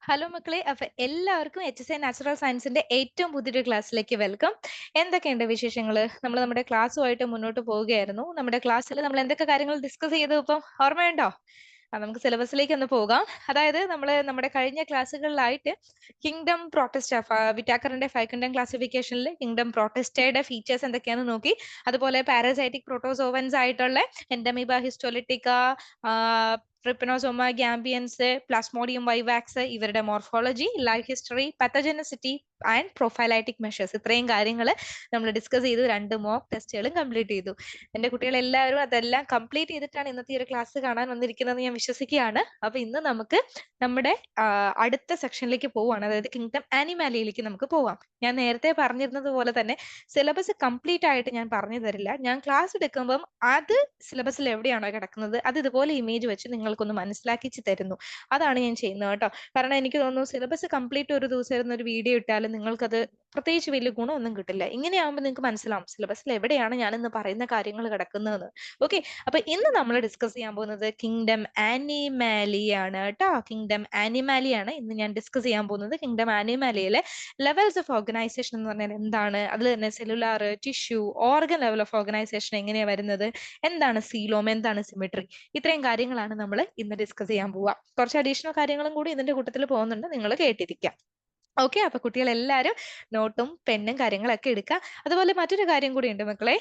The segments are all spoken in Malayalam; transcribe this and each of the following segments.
ഹലോ മക്കളെ. അപ്പൊ എല്ലാവർക്കും HSI നാച്ചുറൽ സയൻസിന്റെ ഏറ്റവും പുതിയൊരു ക്ലാസ്സിലേക്ക് വെൽക്കം. എന്തൊക്കെയുണ്ട് വിശേഷങ്ങള്? നമ്മൾ നമ്മുടെ ക്ലാസ്സുമായിട്ട് മുന്നോട്ട് പോവുകയായിരുന്നു. നമ്മുടെ ക്ലാസ്സിൽ നമ്മൾ എന്തൊക്കെ കാര്യങ്ങൾ ഡിസ്കസ് ചെയ്തു ഇപ്പം ഓർമ്മയുണ്ടോ? നമുക്ക് സിലബസിലേക്ക് ഒന്ന് പോകാം. അതായത് നമ്മുടെ കഴിഞ്ഞ ക്ലാസ്സുകളിലായിട്ട് കിങ്ഡം പ്രോട്ടസ്റ്റ വിറ്റാക്കറിന്റെ 5 കിങ്ഡം ക്ലാസിഫിക്കേഷനിൽ കിങ്ഡം പ്രോട്ടസ്റ്റയുടെ ഫീച്ചേഴ്സ് എന്തൊക്കെയാണെന്ന് നോക്കി. അതുപോലെ പാരസൈറ്റിക് പ്രോട്ടോസോവൻസ് ആയിട്ടുള്ള Entamoeba histolytica, Trypanosoma gambiense, Plasmodium vivax, ഇവരുടെ morphology, life history, pathogenicity and prophylactic measures, ഇത്രയും കാര്യങ്ങൾ നമ്മൾ ഡിസ്കസ് ചെയ്തു. 2 മോക്ക് ടെസ്റ്റുകളും കംപ്ലീറ്റ് ചെയ്തു. എന്റെ കുട്ടികൾ എല്ലാവരും അതെല്ലാം കംപ്ലീറ്റ് ചെയ്തിട്ടാണ് ഇന്നത്തെ ഈ ഒരു ക്ലാസ് കാണാൻ വന്നിരിക്കുന്നത് ഞാൻ വിശ്വസിക്കുകയാണ്. അപ്പൊ ഇന്ന് നമുക്ക് നമ്മുടെ അടുത്ത സെക്ഷനിലേക്ക് പോവാണ്. അതായത് കിങ്ഡം ആനിമാലിയിലേക്ക് നമുക്ക് പോവാം. ഞാൻ നേരത്തെ പറഞ്ഞിരുന്നത് പോലെ തന്നെ സിലബസ് കംപ്ലീറ്റ് ആയിട്ട് ഞാൻ പറഞ്ഞു തരില്ല. ഞാൻ ക്ലാസ് എടുക്കുമ്പം അത് സിലബസിൽ എവിടെയാണോ കിടക്കുന്നത് അത് ഇതുപോലെ ഇമേജ് വെച്ച് നിങ്ങൾക്കൊന്ന് മനസ്സിലാക്കിച്ച് തരുന്നു. അതാണ് ഞാൻ ചെയ്യുന്നത് കേട്ടോ. കാരണം എനിക്ക് തോന്നുന്നു സിലബസ് കംപ്ലീറ്റ് ഒരു ദിവസം ഇരുന്ന് ഒരു വീഡിയോ ഇട്ടാലും നിങ്ങൾക്കത് പ്രത്യേകിച്ച് വലിയ ഗുണമൊന്നും കിട്ടില്ല. ഇങ്ങനെയാകുമ്പോൾ നിങ്ങൾക്ക് മനസ്സിലാവും സിലബസിൽ എവിടെയാണ് ഞാൻ ഇന്ന് പറയുന്ന കാര്യങ്ങൾ കിടക്കുന്നതെന്ന്. ഓക്കെ, അപ്പൊ ഇന്ന് നമ്മൾ ഡിസ്കസ് ചെയ്യാൻ പോകുന്നത് കിങ്ഡം ആനിമാലിയാണ് കേട്ടോ. കിങ്ഡം ആനിമാലിയാണ് ഇന്ന് ഞാൻ ഡിസ്കസ് ചെയ്യാൻ പോകുന്നത്. കിങ്ഡം ആനിമാലിയിലെ ലെവൽസ് ഓഫ് ഓർഗനൈസേഷൻ എന്ന് പറഞ്ഞാൽ എന്താണ്, അതിൽ തന്നെ cellular, tissue, organ level of organisation എങ്ങനെയാണ് വരുന്നത്, എന്താണ് സീലോം, എന്താണ് സിമെട്രി, ഇത്രയും കാര്യങ്ങളാണ് നമ്മൾ ഇന്ന് ഡിസ്കസ് ചെയ്യാൻ പോവുക. കുറച്ച് അഡീഷണൽ കാര്യങ്ങളും കൂടി ഇതിന്റെ കൂട്ടത്തിൽ പോകുന്നുണ്ട്, നിങ്ങൾ കേട്ടിരിക്കുക. ഓക്കെ, അപ്പൊ കുട്ടികൾ എല്ലാവരും നോട്ടും പെന്നും കാര്യങ്ങളൊക്കെ എടുക്കുക. അതുപോലെ മറ്റൊരു കാര്യം കൂടി ഉണ്ട് മക്കളെ.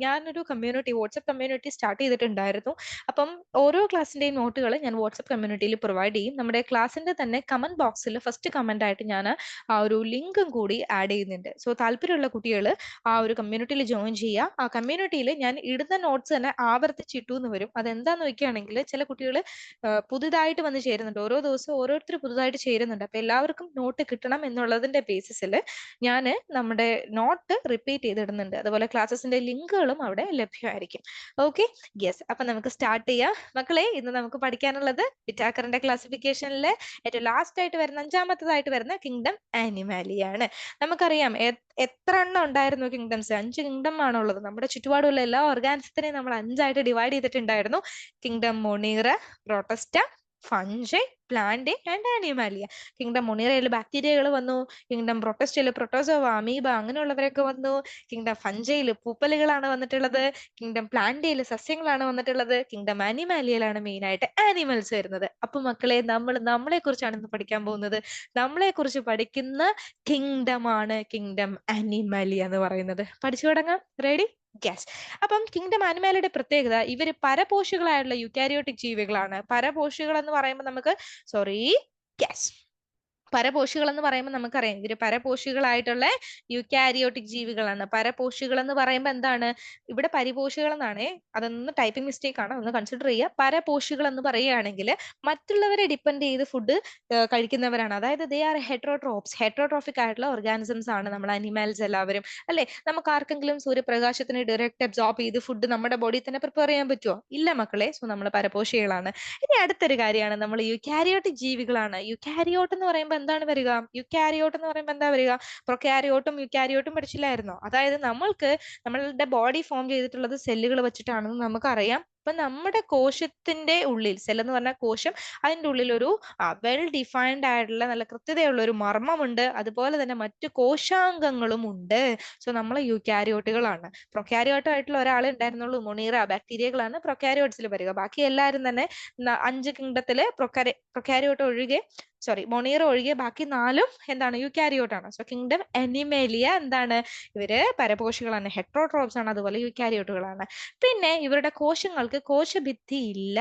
ഞാനൊരു കമ്മ്യൂണിറ്റി, വാട്സപ്പ് കമ്മ്യൂണിറ്റി സ്റ്റാർട്ട് ചെയ്തിട്ടുണ്ടായിരുന്നു. അപ്പം ഓരോ ക്ലാസ്സിന്റെയും നോട്ടുകൾ ഞാൻ വാട്സപ്പ് കമ്മ്യൂണിറ്റിയിൽ പ്രൊവൈഡ് ചെയ്യും. നമ്മുടെ ക്ലാസ്സിന്റെ തന്നെ കമന്റ് ബോക്സിൽ ഫസ്റ്റ് കമന്റ് ആയിട്ട് ഞാൻ ആ ഒരു ലിങ്കും കൂടി ആഡ് ചെയ്യുന്നുണ്ട്. സോ താല്പര്യമുള്ള കുട്ടികൾ ആ ഒരു കമ്മ്യൂണിറ്റിയിൽ ജോയിൻ ചെയ്യുക. ആ കമ്മ്യൂണിറ്റിയിൽ ഞാൻ ഇടുന്ന നോട്ട്സ് തന്നെ ആവർത്തിച്ചിട്ടു എന്ന് വരും. അതെന്താന്ന് വെക്കുകയാണെങ്കിൽ ചില കുട്ടികൾ പുതുതായിട്ട് വന്ന് ചേരുന്നുണ്ട്. ഓരോ ദിവസവും ഓരോരുത്തർ പുതുതായിട്ട് ചേരുന്നുണ്ട്. അപ്പൊ എല്ലാവർക്കും നോട്ട് കിട്ടണം എന്നുള്ളതിന്റെ ബേസിസിൽ ഞാൻ നമ്മുടെ നോട്ട് റിപ്പീറ്റ് ചെയ്തിടുന്നുണ്ട്. അതുപോലെ ക്ലാസ്സസിന്റെ ലിങ്കുകളും അവിടെ ലഭ്യമായിരിക്കും. Okay, yes. അപ്പൊ നമുക്ക് സ്റ്റാർട്ട് ചെയ്യാം മക്കളെ. ഇന്ന് നമുക്ക് പഠിക്കാനുള്ളത് വിറ്റാക്കറിന്റെ ക്ലാസിഫിക്കേഷനിലെ ഏറ്റവും ലാസ്റ്റ് ആയിട്ട് വരുന്ന 5ാമത്തതായിട്ട് വരുന്ന കിങ്ഡം ആനിമാലിയാണ്. നമുക്കറിയാം എത്ര എണ്ണം ഉണ്ടായിരുന്നു കിങ്ഡംസ്? 5 കിങ്ഡം ആണുള്ളത്. നമ്മുടെ ചുറ്റുപാടുള്ള എല്ലാ ഓർഗാനിസത്തിനെയും നമ്മൾ 5ആയിട്ട് ഡിവൈഡ് ചെയ്തിട്ടുണ്ടായിരുന്നു. Kingdom Monera, Protista, fungi, plant and Animalia. Kingdom മൊണീറയിൽ ബാക്ടീരിയകൾ വന്നു. കിങ്ഡം പ്രൊട്ടസ്റ്റയിൽ പ്രൊട്ടോസോവ, അമീബ അങ്ങനെയുള്ളവരൊക്കെ വന്നു. കിങ്ഡം ഫഞ്ചൈയിൽ പൂപ്പലുകളാണ് വന്നിട്ടുള്ളത്. കിങ്ഡം പ്ലാന്റയിൽ സസ്യങ്ങളാണ് വന്നിട്ടുള്ളത്. കിങ്ഡം ആനിമാലിയയിലാണ് മെയിൻ ആയിട്ട് ആനിമൽസ് വരുന്നത്. അപ്പൊ മക്കളെ, നമ്മളെ കുറിച്ചാണ് ഇന്ന് പഠിക്കാൻ പോകുന്നത്. നമ്മളെ കുറിച്ച് പഠിക്കുന്ന കിങ്ഡം ആണ് കിങ്ഡം ആനിമാലിയ എന്ന് പറയുന്നത്. പഠിച്ചു തുടങ്ങാം. റെഡി? യെസ്. അപ്പം കിങ്ഡം ആനിമാലിയുടെ പ്രത്യേകത, ഇവര് പരപോഷികളായുള്ള യുക്കാരിയോട്ടിക് ജീവികളാണ്. പരപോഷികൾ എന്ന് പറയുമ്പോൾ നമുക്ക് യെസ്, പരപോഷികൾ എന്ന് പറയുമ്പോൾ നമുക്കറിയാം ഇവര് പരപോഷികളായിട്ടുള്ള യുക്കാരിയോട്ടിക് ജീവികളാണ്. പരപോഷികൾ എന്ന് പറയുമ്പോൾ എന്താണ്, ഇവിടെ പരിപോഷികൾ എന്നാണ്, അതൊന്ന് ടൈപ്പിംഗ് മിസ്റ്റേക്ക് ആണ്, ഒന്ന് കൺസിഡർ ചെയ്യുക. പരപോഷികൾ എന്ന് പറയുകയാണെങ്കിൽ മറ്റുള്ളവരെ ഡിപ്പെൻഡ് ചെയ്ത് ഫുഡ് കഴിക്കുന്നവരാണ്. അതായത് ദേ ആർ ഹെട്രോട്രോപ്സ്, ഹെട്രോട്രോഫിക് ആയിട്ടുള്ള ഓർഗാനിസംസ് ആണ് നമ്മൾ അനിമൽസ് എല്ലാവരും. അല്ലെ, നമുക്ക് ആർക്കെങ്കിലും സൂര്യപ്രകാശത്തിന് ഡയറക്റ്റ് അബ്സോർബ് ചെയ്ത് ഫുഡ് നമ്മുടെ ബോഡിയിൽ തന്നെ പ്രിപ്പയർ ചെയ്യാൻ പറ്റുമോ? ഇല്ല മക്കളെ. സോ നമ്മൾ പരപോഷികളാണ്. ഇനി അടുത്തൊരു കാര്യമാണ്, നമ്മൾ യുക്കാരിയോട്ടിക് ജീവികളാണ്. യുക്കാരിയോട്ട് എന്ന് പറയുമ്പോൾ എന്താണ് വരിക? യുക്കാരിയോട്ട് എന്ന് പറയുമ്പോൾ എന്താ വരിക? പ്രൊക്കാരിയോട്ടും യുക്കാരിയോട്ടും പഠിച്ചില്ലായിരുന്നോ? അതായത് നമ്മളുടെ ബോഡി ഫോം ചെയ്തിട്ടുള്ളത് സെല്ലുകൾ വെച്ചിട്ടാണെന്ന് നമുക്കറിയാം. അപ്പൊ നമ്മുടെ കോശത്തിന്റെ ഉള്ളിൽ, സെൽ എന്ന് പറഞ്ഞ കോശം, അതിന്റെ ഉള്ളിൽ ഒരു വെൽ ഡിഫൈൻഡ് ആയിട്ടുള്ള നല്ല കൃത്യതയുള്ള ഒരു മർമ്മമുണ്ട്. അതുപോലെ തന്നെ മറ്റു കോശാംഗങ്ങളും ഉണ്ട്. സോ നമ്മൾ യുക്കാരിയോട്ടുകളാണ്. പ്രൊക്കാരിയോട്ട് ആയിട്ടുള്ള ഒരാളെ ഉണ്ടായിരുന്നുള്ളൂ, മൊണീറ. ബാക്ടീരിയകളാണ് പ്രൊക്കാരിയോട്സിൽ വരിക. ബാക്കി എല്ലാവരും തന്നെ 5 കിങ്ഡത്തില് പ്രൊക്കാരിയോട്ട് ഒഴികെ, മൊണീറ ഒഴികെ ബാക്കി 4ഉം എന്താണ്, യുക്കാരിയോട്ട് ആണ്. സോ കിങ്ഡം അനിമേലിയ എന്താണ്, ഇവര് പരപോഷികളാണ്, ഹെട്രോട്രോപ്സ് ആണ്, അതുപോലെ യുക്കാരിയോട്ടുകളാണ്. പിന്നെ ഇവരുടെ കോശങ്ങൾക്ക് കോശഭിത്തി ഇല്ല.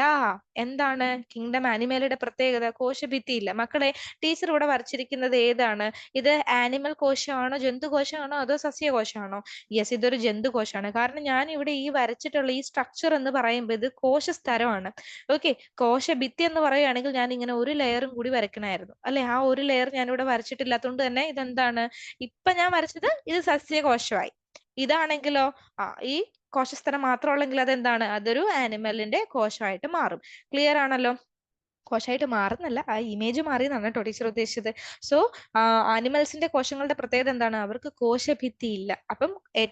എന്താണ് കിങ്ഡം ആനിമേലിയുടെ പ്രത്യേകത? കോശഭിത്തി ഇല്ല. മക്കളെ, ടീച്ചർ ഇവിടെ വരച്ചിരിക്കുന്നത് ഏതാണ്? ഇത് ആനിമൽ കോശമാണോ, ജന്തുകോശമാണോ, അതോ സസ്യകോശമാണോ? യെസ്, ഇതൊരു ജന്തുകോശമാണ്. കാരണം ഞാൻ ഇവിടെ ഈ വരച്ചിട്ടുള്ള ഈ സ്ട്രക്ചർ എന്ന് പറയുമ്പോൾ ഇത് കോശസ്തരമാണ്. ഓക്കെ, കോശഭിത്തി എന്ന് പറയുകയാണെങ്കിൽ ഞാൻ ഇങ്ങനെ ഒരു ലെയറും കൂടി വരയ്ക്കണമായിരുന്നു, അല്ലെ? ആ ഒരു ലെയർ ഞാൻ ഇവിടെ വരച്ചിട്ടില്ലാത്തതുകൊണ്ട് തന്നെ ഇതെന്താണ്, ഇപ്പൊ ഞാൻ വരച്ചത് ഇത് സസ്യകോശമായി. ഇതാണെങ്കിലോ ഈ കോശസ്തരം മാത്രമുള്ളെങ്കിൽ അതെന്താണ്, അതൊരു ആനിമലിന്റെ കോശമായിട്ട് മാറും. ക്ലിയർ ആണല്ലോ? കോശമായിട്ട് മാറുന്നല്ല, ആ ഇമേജ് മാറി എന്നാണ് കേട്ടോ ടീച്ചർ ഉദ്ദേശിച്ചത്. സോ ആനിമൽസിന്റെ കോശങ്ങളുടെ പ്രത്യേകത എന്താണ്? അവർക്ക് കോശഭിത്തി ഇല്ല. അപ്പം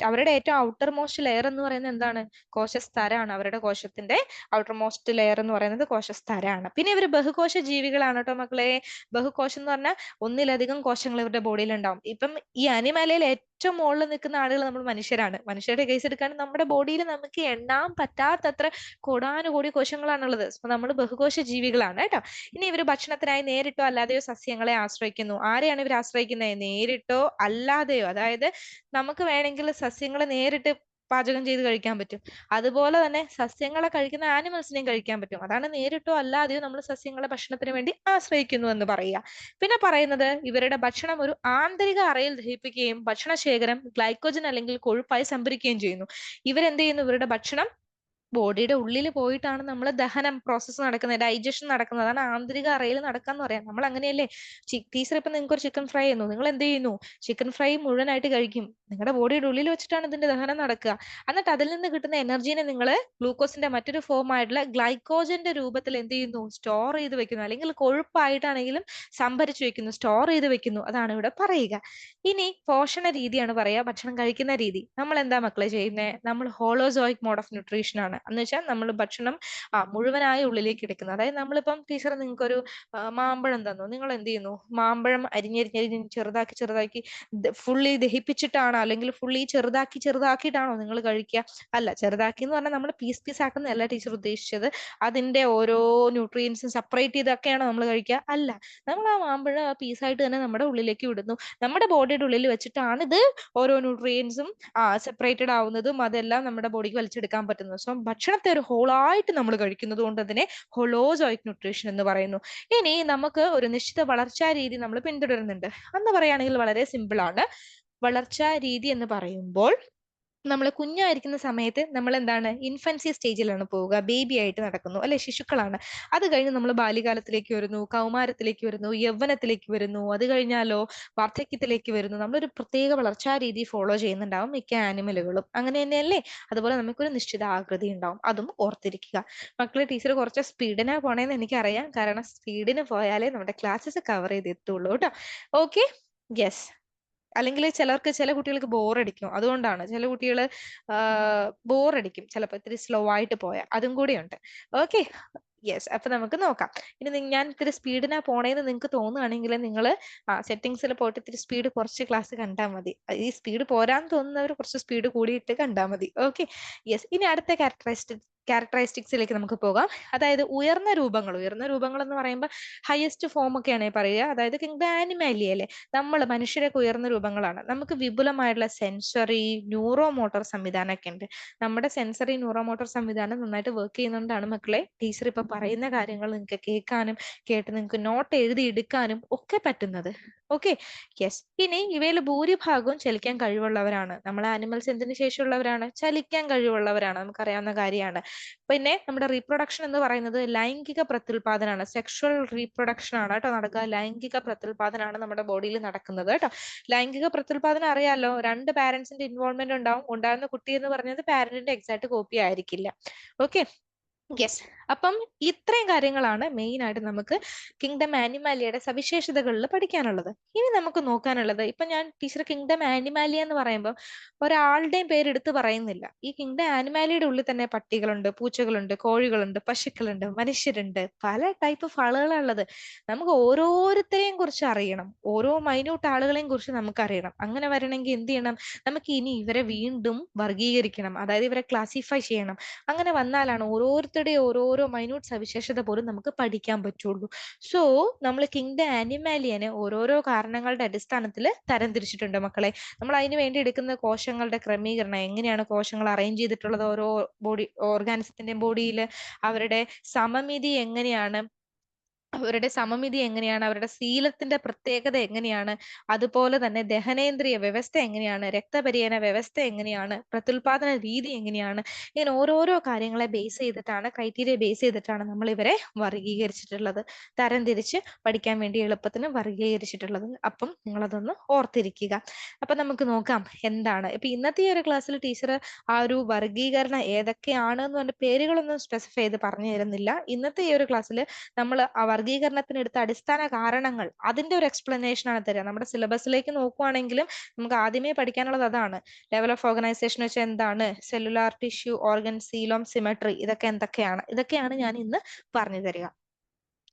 അവരുടെ ഏറ്റവും ഔട്ടർ മോസ്റ്റ് ലെയർ എന്ന് പറയുന്നത് എന്താണ്? കോശസ്തരാണ്. അവരുടെ കോശത്തിന്റെ ഔട്ടർ മോസ്റ്റ് ലെയർ എന്ന് പറയുന്നത് കോശസ്തരാണ്. പിന്നെ ഇവർ ബഹുകോശ ജീവികളാണ് കേട്ടോ മക്കളെ. ബഹുകോശം എന്ന് പറഞ്ഞാൽ ഒന്നിലധികം കോശങ്ങൾ ഇവരുടെ ബോഡിയിൽ ഉണ്ടാവും. ഇപ്പം ഈ അനിമലയിൽ ഏറ്റവും മുകളിൽ നിൽക്കുന്ന ആളുകൾ നമ്മൾ മനുഷ്യരാണ്. മനുഷ്യരുടെ കേസ് എടുക്കുകയാണെങ്കിൽ നമ്മുടെ ബോഡിയിൽ നമുക്ക് എണ്ണാൻ പറ്റാത്തത്ര കോടാനുകോടി കോശങ്ങളാണുള്ളത്. സോ നമ്മൾ ബഹുകോശ ജീവികളാണ് കേട്ടോ. ഇനി ഇവർ ഭക്ഷണത്തിനായി നേരിട്ടോ അല്ലാതെയോ സസ്യങ്ങളെ ആശ്രയിക്കുന്നു. ആരെയാണ് ഇവർ ആശ്രയിക്കുന്നത്? നേരിട്ടോ അല്ലാതെയോ. അതായത് നമുക്ക് വേണമെങ്കിൽ സസ്യങ്ങളെ നേരിട്ട് പാചകം ചെയ്ത് കഴിക്കാൻ പറ്റും. അതുപോലെ തന്നെ സസ്യങ്ങളെ കഴിക്കുന്ന ആനിമൽസിനെയും കഴിക്കാൻ പറ്റും. അതാണ് നേരിട്ടോ അല്ലാതെയോ നമ്മൾ സസ്യങ്ങളെ ഭക്ഷണത്തിന് വേണ്ടി ആശ്രയിക്കുന്നു എന്ന് പറയുക. പിന്നെ പറയുന്നത് ഇവരുടെ ഭക്ഷണം ഒരു ആന്തരിക അറയിൽ ദഹിപ്പിക്കുകയും ഭക്ഷണശേഖരം ഗ്ലൈക്കോജൻ അല്ലെങ്കിൽ കൊഴുപ്പായി സംഭരിക്കുകയും ചെയ്യുന്നു. ഇവരെന്ത് ചെയ്യുന്നു? ഇവരുടെ ഭക്ഷണം ബോഡിയുടെ ഉള്ളിൽ പോയിട്ടാണ് നമ്മൾ ദഹനം പ്രോസസ്സ് നടക്കുന്നത്, ഡൈജഷൻ നടക്കുന്നത്. അതാണ് ആന്തരിക അറയിൽ നടക്കാന്ന് പറയാം. നമ്മൾ അങ്ങനെയല്ലേ? ടീച്ചർ ഇപ്പൊ നിങ്ങൾക്ക് ഒരു ചിക്കൻ ഫ്രൈ ചെയ്യുന്നു, നിങ്ങൾ എന്ത് ചെയ്യുന്നു? ചിക്കൻ ഫ്രൈ മുഴുവനായിട്ട് കഴിക്കും. നിങ്ങളുടെ ബോഡിയുടെ ഉള്ളിൽ വെച്ചിട്ടാണ് ഇതിന്റെ ദഹനം നടക്കുക. എന്നിട്ട് അതിൽ നിന്ന് കിട്ടുന്ന എനർജീനെ നിങ്ങൾ ഗ്ലൂക്കോസിന്റെ മറ്റൊരു ഫോം ആയിട്ടുള്ള ഗ്ലൈക്കോജന്റെ രൂപത്തിൽ എന്ത് ചെയ്യുന്നു? സ്റ്റോർ ചെയ്ത് വെക്കുന്നു. അല്ലെങ്കിൽ കൊഴുപ്പായിട്ടാണെങ്കിലും സംഭരിച്ചു വെക്കുന്നു, സ്റ്റോർ ചെയ്ത് വെക്കുന്നു. അതാണ് ഇവിടെ പറയുക. ഇനി പോഷണ രീതിയാണ് പറയാ, ഭക്ഷണം കഴിക്കുന്ന രീതി. നമ്മൾ എന്താ മക്കളെ ചെയ്യുന്നത്? നമ്മൾ ഹോളോസോയിക് മോഡ് ഓഫ് ന്യൂട്രീഷൻ ആണ്. എന്ന് വെച്ചാൽ നമ്മൾ ഭക്ഷണം മുഴുവനായി ഉള്ളിലേക്ക് എടുക്കുന്നത്. അതായത് നമ്മളിപ്പം ടീച്ചർ നിങ്ങൾക്കൊരു മാമ്പഴം തന്നു, നിങ്ങൾ എന്ത് ചെയ്യുന്നു? മാമ്പഴം അരിഞ്ഞരിഞ്ഞരിഞ്ഞ് ചെറുതാക്കി ചെറുതാക്കി ഫുള്ളി ദഹിപ്പിച്ചിട്ടാണോ അല്ലെങ്കിൽ ഫുള്ളി ചെറുതാക്കിയിട്ടാണോ നിങ്ങൾ കഴിക്കുക? അല്ല, ചെറുതാക്കി എന്ന് പറഞ്ഞാൽ നമ്മൾ പീസ് പീസ് ആക്കുന്നതല്ല ടീച്ചർ ഉദ്ദേശിച്ചത്. അതിന്റെ ഓരോ ന്യൂട്രിയൻസും സെപ്പറേറ്റ് ചെയ്തൊക്കെയാണോ നമ്മൾ കഴിക്കുക? അല്ല, നമ്മൾ ആ മാമ്പഴം ആ പീസായിട്ട് തന്നെ നമ്മുടെ ഉള്ളിലേക്ക് വിടുന്നു. നമ്മുടെ ബോഡിയുടെ ഉള്ളിൽ വെച്ചിട്ടാണ് ഇത് ഓരോ ന്യൂട്രിയൻസും സെപ്പറേറ്റഡ് ആവുന്നതും അതെല്ലാം നമ്മുടെ ബോഡിക്ക് വലിച്ചെടുക്കാൻ പറ്റുന്നത്. സോ ഭക്ഷണത്തെ ഒരു ഹോളായിട്ട് നമ്മൾ കഴിക്കുന്നത് കൊണ്ട് അതിനെ ഹോളോസോയിക് ന്യൂട്രീഷൻ എന്ന് പറയുന്നു. ഇനി നമുക്ക് ഒരു നിശ്ചിത വളർച്ചാ രീതി നമ്മൾ പിന്തുടരുന്നുണ്ട്. അന്ന് പറയുകയാണെങ്കിൽ വളരെ സിമ്പിൾ ആണ്. വളർച്ചാ രീതി എന്ന് പറയുമ്പോൾ നമ്മൾ കുഞ്ഞായിരിക്കുന്ന സമയത്ത് നമ്മൾ എന്താണ്? ഇൻഫൻസി സ്റ്റേജിലാണ് പോവുക, ബേബി ആയിട്ട് നടക്കുന്നു അല്ലെ, ശിശുക്കളാണ്. അത് കഴിഞ്ഞ് നമ്മൾ ബാല്യകാലത്തിലേക്ക് വരുന്നു, കൗമാരത്തിലേക്ക് വരുന്നു, യൗവനത്തിലേക്ക് വരുന്നു. അത് കഴിഞ്ഞാലോ വാർദ്ധക്യത്തിലേക്ക് വരുന്നു. നമ്മളൊരു പ്രത്യേക വളർച്ചാ രീതി ഫോളോ ചെയ്യുന്നുണ്ടാവും മിക്ക ആനിമലുകളും. അങ്ങനെ തന്നെയല്ലേ? അതുപോലെ നമുക്കൊരു നിശ്ചിത ആകൃതി ഉണ്ടാവും. അതും ഓർത്തിരിക്കുക. മക്കളെ, ടീച്ചർ കുറച്ച് സ്പീഡിനാ പോണേന്ന് എനിക്കറിയാം. കാരണം സ്പീഡിന് പോയാലേ നമ്മുടെ ക്ലാസ്സസ് കവർ ചെയ്തെത്തുള്ളൂ കേട്ടോ. Okay, yes. അല്ലെങ്കിൽ ചില കുട്ടികൾക്ക് ബോറടിക്കും. അതുകൊണ്ടാണ് ചില കുട്ടികൾ ബോറടിക്കും ചിലപ്പോൾ ഇത്തിരി സ്ലോ ആയിട്ട് പോയാൽ. അതും കൂടിയുണ്ട്. Okay, yes. അപ്പൊ നമുക്ക് നോക്കാം. ഇനി ഞാൻ ഇത്തിരി സ്പീഡിനാ പോണേന്ന് നിങ്ങൾക്ക് തോന്നുകയാണെങ്കിൽ നിങ്ങൾ സെറ്റിംഗ്സിൽ പോയിട്ട് ഇത്തിരി സ്പീഡ് കുറച്ച് ക്ലാസ് കണ്ടാൽ മതി. ഈ സ്പീഡ് പോരാന്ന് തോന്നുന്നവർ കുറച്ച് സ്പീഡ് കൂടിയിട്ട് കണ്ടാൽ മതി. Okay, yes. ഇനി അടുത്ത ക്യാരക്ടറിസ്റ്റിക്സിലേക്ക് നമുക്ക് പോകാം. അതായത് ഉയർന്ന രൂപങ്ങൾ എന്ന് പറയുമ്പോൾ ഹയസ്റ്റ് ഫോം ഒക്കെയാണ് പറയുക. അതായത് കിങ്ഡം ആനിമാലിയ അല്ലേ? നമ്മൾ മനുഷ്യരൊക്കെ ഉയർന്ന രൂപങ്ങളാണ്. നമുക്ക് വിപുലമായിട്ടുള്ള സെൻസറി ന്യൂറോ മോട്ടോർ സംവിധാനമൊക്കെ ഉണ്ട്. നമ്മുടെ സെൻസറി ന്യൂറോ മോട്ടോർ സംവിധാനം നന്നായിട്ട് വർക്ക് ചെയ്യുന്നതുകൊണ്ടാണ് മക്കളെ ടീച്ചർ ഇപ്പൊ പറയുന്ന കാര്യങ്ങൾ നിങ്ങൾക്ക് കേൾക്കാനും കേട്ട് നിങ്ങൾക്ക് നോട്ട് എഴുതി എടുക്കാനും ഒക്കെ പറ്റുന്നത്. Okay, yes. ഇനി ഇവയിൽ ഭൂരിഭാഗവും ചലിക്കാൻ കഴിവുള്ളവരാണ്. നമ്മൾ ആനിമൽസ് എന്തിനു ശേഷിയുള്ളവരാണ്? ചലിക്കാൻ കഴിവുള്ളവരാണ്. നമുക്കറിയാവുന്ന കാര്യമാണ്. പിന്നെ നമ്മുടെ റീപ്രൊഡക്ഷൻ എന്ന് പറയുന്നത് ലൈംഗിക പ്രത്യുൽപാദനമാണ്, സെക്ഷുവൽ റീപ്രൊഡക്ഷൻ ആണ് കേട്ടോ നടക്കുക. ലൈംഗിക പ്രത്യുൽപാദനമാണ് നമ്മുടെ ബോഡിയിൽ നടക്കുന്നത് കേട്ടോ. ലൈംഗിക പ്രത്യുൽപാദനം അറിയാലോ, രണ്ട് പാരന്റ്സിന്റെ ഇൻവോൾവ്മെന്റ് ഉണ്ടാവും. ഉണ്ടാകുന്ന കുട്ടി എന്ന് പറഞ്ഞത് പാരന്റിന്റെ എക്സാക്ട് കോപ്പി ആയിരിക്കില്ല. Okay, yes. അപ്പം ഇത്രയും കാര്യങ്ങളാണ് മെയിൻ ആയിട്ട് നമുക്ക് കിങ്ഡം ആനിമാലിയയുടെ സവിശേഷതകളിൽ പഠിക്കാനുള്ളത്. ഇനി നമുക്ക് നോക്കാനുള്ളത്, ഇപ്പൊ ഞാൻ ടീച്ചർ കിങ്ഡം ആനിമാലിയ എന്ന് പറയുമ്പോൾ ഒരാളുടെയും പേരെടുത്ത് പറയുന്നില്ല. ഈ കിങ്ഡം ആനിമാലിയയുടെ ഉള്ളിൽ തന്നെ പട്ടികളുണ്ട്, പൂച്ചകളുണ്ട്, കോഴികളുണ്ട്, പശുക്കളുണ്ട്, മനുഷ്യരുണ്ട്, പല ടൈപ്പ് ഓഫ് ആളുകളുള്ളത്. നമുക്ക് ഓരോരുത്തരെയും കുറിച്ച് അറിയണം, ഓരോ മൈന്യൂട്ട് ആളുകളെയും കുറിച്ച് നമുക്ക് അറിയണം. അങ്ങനെ വരണമെങ്കിൽ എന്ത് ചെയ്യണം? നമുക്ക് ഇനി ഇവരെ വീണ്ടും വർഗീകരിക്കണം, അതായത് ഇവരെ ക്ലാസിഫൈ ചെയ്യണം. അങ്ങനെ വന്നാലാണ് ഓരോരുത്തരുടെയും ഓരോരോ മൈന്യൂട്ട് സവിശേഷത പോലും നമുക്ക് പഠിക്കാൻ പറ്റുള്ളൂ. സോ നമ്മൾ കിങ്ഡം ആനിമാലിയനെ ഓരോരോ കാരണങ്ങളുടെ അടിസ്ഥാനത്തിൽ തരംതിരിച്ചിട്ടുണ്ട് മക്കളെ. നമ്മൾ അതിന് വേണ്ടി എടുക്കുന്ന കോശങ്ങളുടെ ക്രമീകരണം, എങ്ങനെയാണ് കോശങ്ങൾ അറേഞ്ച് ചെയ്തിട്ടുള്ളത് ഓരോ ബോഡി ഓർഗാനിസത്തിന്റെയും ബോഡിയിൽ, അവരുടെ സമമിതി എങ്ങനെയാണ്, അവരുടെ ശീലത്തിന്റെ പ്രത്യേകത എങ്ങനെയാണ്, അതുപോലെ തന്നെ ദഹനേന്ദ്രിയ വ്യവസ്ഥ എങ്ങനെയാണ്, രക്തപര്യന വ്യവസ്ഥ എങ്ങനെയാണ്, പ്രത്യുൽപാദന രീതി എങ്ങനെയാണ്, ഇങ്ങനെ ഓരോരോ കാര്യങ്ങളെ ബേസ് ചെയ്തിട്ടാണ്, ക്രൈറ്റീരിയ ബേസ് ചെയ്തിട്ടാണ് നമ്മൾ ഇവരെ വർഗീകരിച്ചിട്ടുള്ളത്, തരംതിരിച്ച് പഠിക്കാൻ വേണ്ടി എളുപ്പത്തിന് വർഗീകരിച്ചിട്ടുള്ളത്. അപ്പം നിങ്ങളതൊന്ന് ഓർത്തിരിക്കുക. അപ്പൊ നമുക്ക് നോക്കാം എന്താണ് ഇപ്പൊ ഇന്നത്തെ ഈ ഒരു ക്ലാസ്സിൽ ടീച്ചർ ആ ഒരു വർഗീകരണം ഏതൊക്കെയാണ് എന്ന് പറഞ്ഞ പേരുകളൊന്നും സ്പെസിഫൈ ചെയ്ത് പറഞ്ഞു തരുന്നില്ല. ഇന്നത്തെ ഈ ഒരു ക്ലാസ്സിൽ നമ്മൾ ആ വർഗീകരണത്തിനെടുത്ത അടിസ്ഥാന കാരണങ്ങൾ, അതിന്റെ ഒരു എക്സ്പ്ലനേഷൻ ആണ് തരിക. നമ്മുടെ സിലബസിലേക്ക് നോക്കുവാണെങ്കിലും നമുക്ക് ആദ്യമേ പഠിക്കാനുള്ളത് അതാണ്. ലെവൽ ഓഫ് ഓർഗനൈസേഷൻ വെച്ചാൽ എന്താണ്, cellular tissue, organ, coelom, symmetry, ഇതൊക്കെ ഇതൊക്കെയാണ് ഞാൻ ഇന്ന് പറഞ്ഞു തരിക.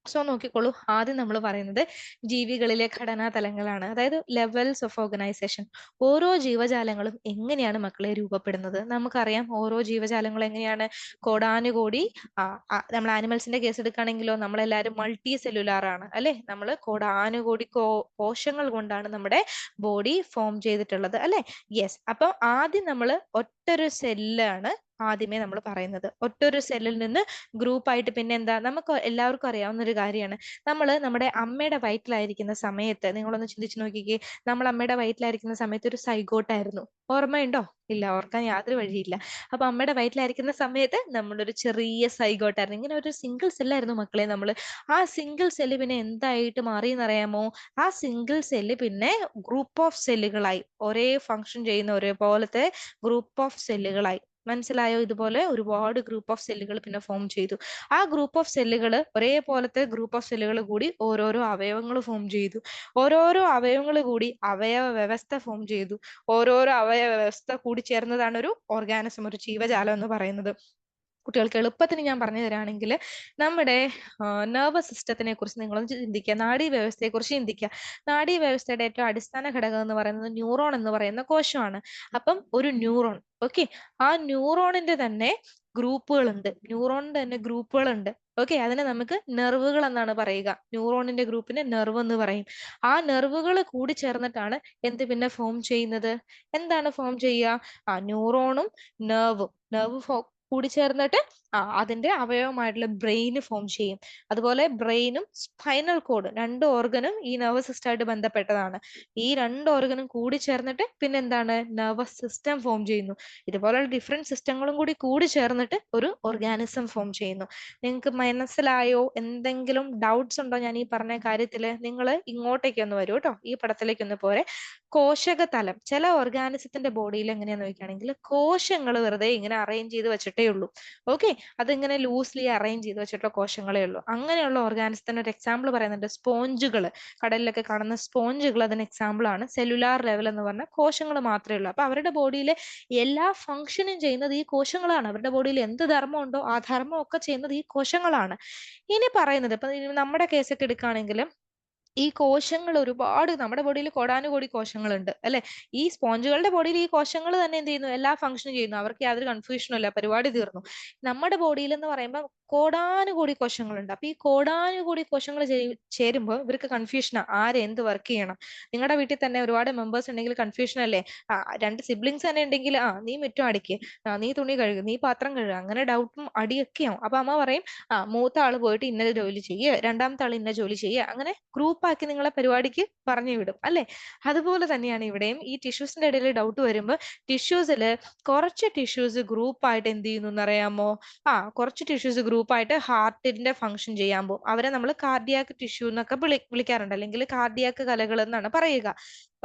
സോ നോക്കിക്കോളൂ, ആദ്യം നമ്മൾ പറയുന്നത് ജീവികളിലെ ഘടനാ തലങ്ങളാണ്, അതായത് ലെവൽസ് ഓഫ് ഓർഗനൈസേഷൻ. ഓരോ ജീവജാലങ്ങളും എങ്ങനെയാണ് മക്കളെ രൂപപ്പെടുന്നത്? നമുക്കറിയാം ഓരോ ജീവജാലങ്ങളും എങ്ങനെയാണ്, കോടാനുകോടി നമ്മൾ ആനിമൽസിന്റെ കേസ് എടുക്കുകയാണെങ്കിലോ നമ്മളെല്ലാവരും മൾട്ടി സെല്ലുലാർ ആണ് അല്ലെ. നമ്മൾ കോടാനുകോടി കോശങ്ങൾ കൊണ്ടാണ് നമ്മുടെ ബോഡി ഫോം ചെയ്തിട്ടുള്ളത് അല്ലെ. യെസ്. അപ്പൊ ആദ്യം നമ്മൾ ഒറ്റൊരു സെല്ലാണ് ആദ്യമേ നമ്മൾ പറയുന്നത്. ഒറ്റൊരു സെല്ലിൽ നിന്ന് ഗ്രൂപ്പായിട്ട് പിന്നെ എന്താ, നമുക്ക് എല്ലാവർക്കും അറിയാവുന്ന ഒരു കാര്യമാണ്, നമ്മൾ നമ്മുടെ അമ്മയുടെ വയറ്റിലായിരിക്കുന്ന സമയത്ത്, നിങ്ങളൊന്ന് ചിന്തിച്ചു നോക്കിക്കേ, നമ്മൾ അമ്മയുടെ വയറ്റിലായിരിക്കുന്ന സമയത്ത് ഒരു സൈഗോട്ടായിരുന്നു. ഓർമ്മയുണ്ടോ? ഇല്ല, ഓർക്കാൻ യാതൊരു വഴിയില്ല. അപ്പൊ അമ്മയുടെ വയറ്റിലായിരിക്കുന്ന സമയത്ത് നമ്മളൊരു ചെറിയ സൈഗോട്ടായിരുന്നു. ഇങ്ങനെ ഒരു സിംഗിൾ സെല്ലായിരുന്നു മക്കളെ നമ്മൾ. ആ സിംഗിൾ സെല്ല് പിന്നെ എന്തായിട്ട് മാറിയെന്നറിയാമോ? ആ സിംഗിൾ സെല്ല് പിന്നെ ഗ്രൂപ്പ് ഓഫ് സെല്ലുകളായി, ഒരേ ഫങ്ഷൻ ചെയ്യുന്ന ഒരേപോലത്തെ ഗ്രൂപ്പ് ഓഫ് സെല്ലുകളായി. മനസ്സിലായോ? ഇതുപോലെ ഒരുപാട് ഗ്രൂപ്പ് ഓഫ് സെല്ലുകൾ പിന്നെ ഫോം ചെയ്തു. ആ ഗ്രൂപ്പ് ഓഫ് സെല്ലുകൾ, ഒരേപോലത്തെ ഗ്രൂപ്പ് ഓഫ് സെല്ലുകൾ കൂടി ഓരോരോ അവയവങ്ങൾ ഫോം ചെയ്തു. ഓരോരോ അവയവങ്ങൾ കൂടി അവയവ വ്യവസ്ഥ ഫോം ചെയ്തു. ഓരോരോ അവയവ വ്യവസ്ഥ കൂടി ചേർന്നതാണ് ഒരു ഓർഗാനിസം, ഒരു ജീവജാലം എന്ന് പറയുന്നത്. കുട്ടികൾക്ക് എളുപ്പത്തിന് ഞാൻ പറഞ്ഞു തരാണെങ്കിൽ, നമ്മുടെ നെർവസ് സിസ്റ്റത്തിനെ കുറിച്ച് നിങ്ങളൊന്ന് ചിന്തിക്കുക, നാഡീ വ്യവസ്ഥയെ കുറിച്ച് ചിന്തിക്കുക. നാഡീ വ്യവസ്ഥയുടെ ഏറ്റവും അടിസ്ഥാന ഘടകം എന്ന് പറയുന്നത് ന്യൂറോൺ എന്ന് പറയുന്ന കോശമാണ്. അപ്പം ഒരു ന്യൂറോൺ, ഓക്കെ, ആ ന്യൂറോണിന്റെ തന്നെ ഗ്രൂപ്പുകൾ ഉണ്ട്. ന്യൂറോണിന്റെ തന്നെ ഗ്രൂപ്പുകൾ ഉണ്ട്. ഓക്കെ, അതിനെ നമുക്ക് നെർവുകൾ എന്നാണ് പറയുക. ന്യൂറോണിന്റെ ഗ്രൂപ്പിനെ നെർവ് എന്ന് പറയും. ആ നെർവുകൾ കൂടി ചേർന്നിട്ടാണ് എന്ത് പിന്നെ ഫോം ചെയ്യുന്നത്? എന്താണ് ഫോം ചെയ്യുക? ആ ന്യൂറോണും നെർവ് കൂടി ചേർന്നിട്ട് അതിന്റെ അവയവമായിട്ടുള്ള ബ്രെയിൻ ഫോം ചെയ്യും. അതുപോലെ ബ്രെയിനും സ്പൈനൽ കോഡ്, രണ്ട് ഓർഗനും ഈ നെർവസ് സിസ്റ്റമായിട്ട് ബന്ധപ്പെട്ടതാണ്. ഈ രണ്ട് ഓർഗനും കൂടി ചേർന്നിട്ട് പിന്നെ എന്താണ്, നെർവസ് സിസ്റ്റം ഫോം ചെയ്യുന്നു. ഇതുപോലുള്ള ഡിഫറെന്റ് സിസ്റ്റങ്ങളും കൂടി ചേർന്നിട്ട് ഒരു ഓർഗാനിസം ഫോം ചെയ്യുന്നു. നിങ്ങൾക്ക് മനസ്സിലായോ? എന്തെങ്കിലും ഡൗട്ട്സ് ഉണ്ടോ ഞാൻ ഈ പറഞ്ഞ കാര്യത്തില്? നിങ്ങൾ ഇങ്ങോട്ടേക്ക് ഒന്ന് വരൂ കേട്ടോ, ഈ പടത്തിലേക്ക് ഒന്ന് പോരെ. കോശക തലം, ചില ഓർഗാനിസത്തിന്റെ ബോഡിയിൽ എങ്ങനെയാന്ന് നോക്കുകയാണെങ്കിൽ കോശങ്ങൾ വെറുതെ ഇങ്ങനെ അറേഞ്ച് ചെയ്ത് വെച്ചിട്ടേ ഉള്ളൂ. ഓക്കെ, അതിങ്ങനെ ലൂസ്ലി അറേഞ്ച് ചെയ്ത് വെച്ചിട്ടുള്ള കോശങ്ങളേ ഉള്ളൂ. അങ്ങനെയുള്ള ഓർഗാനിസത്തിന് ഒരു എക്സാമ്പിൾ പറയുന്നുണ്ട്, സ്പോഞ്ചുകൾ. കടലിലൊക്കെ കാണുന്ന സ്പോഞ്ചുകൾ അതിന് എക്സാമ്പിൾ ആണ്. സെല്ലുലാർ ലെവൽ എന്ന് പറഞ്ഞാൽ കോശങ്ങൾ മാത്രമേ ഉള്ളൂ. അപ്പൊ അവരുടെ ബോഡിയിലെ എല്ലാ ഫംഗ്ഷനും ചെയ്യുന്നത് ഈ കോശങ്ങളാണ്. അവരുടെ ബോഡിയിൽ എന്ത് ധർമ്മം ഉണ്ടോ ആ ധർമ്മം ഒക്കെ ചെയ്യുന്നത് ഈ കോശങ്ങളാണ്. ഇനി പറയുന്നത്, ഇപ്പൊ നമ്മുടെ കേസൊക്കെ എടുക്കുകയാണെങ്കിൽ ഈ കോശങ്ങൾ ഒരുപാട്, നമ്മുടെ ബോഡിയിൽ കോടാനുകോടി കോശങ്ങളുണ്ട് അല്ലെ. ഈ സ്പോഞ്ചുകളുടെ ബോഡിയിൽ ഈ കോശങ്ങൾ തന്നെ എന്ത് ചെയ്യുന്നു, എല്ലാ ഫംഗ്ഷനും ചെയ്യുന്നു. അവർക്ക് യാതൊരു കൺഫ്യൂഷനും ഇല്ല, പരിപാടി തീർന്നു. നമ്മുടെ ബോഡിയിൽ എന്ന് പറയുമ്പോൾ കോടാനുകോടി കോശങ്ങളുണ്ട്. അപ്പൊ ഈ കോടാനുകോടി കോശങ്ങൾ ചേരുമ്പോൾ ഇവർക്ക് കൺഫ്യൂഷനാ, ആര് എന്ത് വർക്ക് ചെയ്യണം. നിങ്ങളുടെ വീട്ടിൽ തന്നെ ഒരുപാട് മെമ്പേഴ്സ് ഉണ്ടെങ്കിൽ കൺഫ്യൂഷൻ അല്ലേ? രണ്ട് സിബ്ലിങ്സ് തന്നെ ഉണ്ടെങ്കിൽ നീ മുറ്റം അടിക്ക്, നീ തുണി കഴുകുക, നീ പാത്രം കഴുകുക, അങ്ങനെ ഡൗട്ടും അടിയൊക്കെയാവും. അപ്പൊ അമ്മ പറയും, മൂത്ത ആള് പോയിട്ട് ഇന്ന ജോലി ചെയ്യുക, രണ്ടാമത്തെ ആൾ ഇന്ന ജോലി ചെയ്യുക, അങ്ങനെ ഗ്രൂപ്പ് ആക്കി നിങ്ങളെ പരിപാടിക്ക് പറഞ്ഞു വിടും അല്ലെ. അതുപോലെ തന്നെയാണ് ഇവിടെയും. ഈ ടിഷ്യൂസിന്റെ ഇടയിൽ ഡൗട്ട് വരുമ്പോൾ ടിഷ്യൂസിൽ കുറച്ച് ടിഷ്യൂസ് ഗ്രൂപ്പ് ആയിട്ട് എന്ത് ചെയ്യുന്നു എന്നറിയാമോ? കുറച്ച് ടിഷ്യൂസ് ഗ്രൂപ്പ് ആയിട്ട് ഹാർട്ടിന്റെ ഫംഗ്ഷൻ ചെയ്യാൻ പോകും. അവരെ നമ്മൾ കാർഡിയാക് ടിഷ്യൂ എന്നൊക്കെ വിളിക്കാറുണ്ട്, അല്ലെങ്കിൽ കാർഡിയാക് കലകൾ എന്നാണ് പറയുക.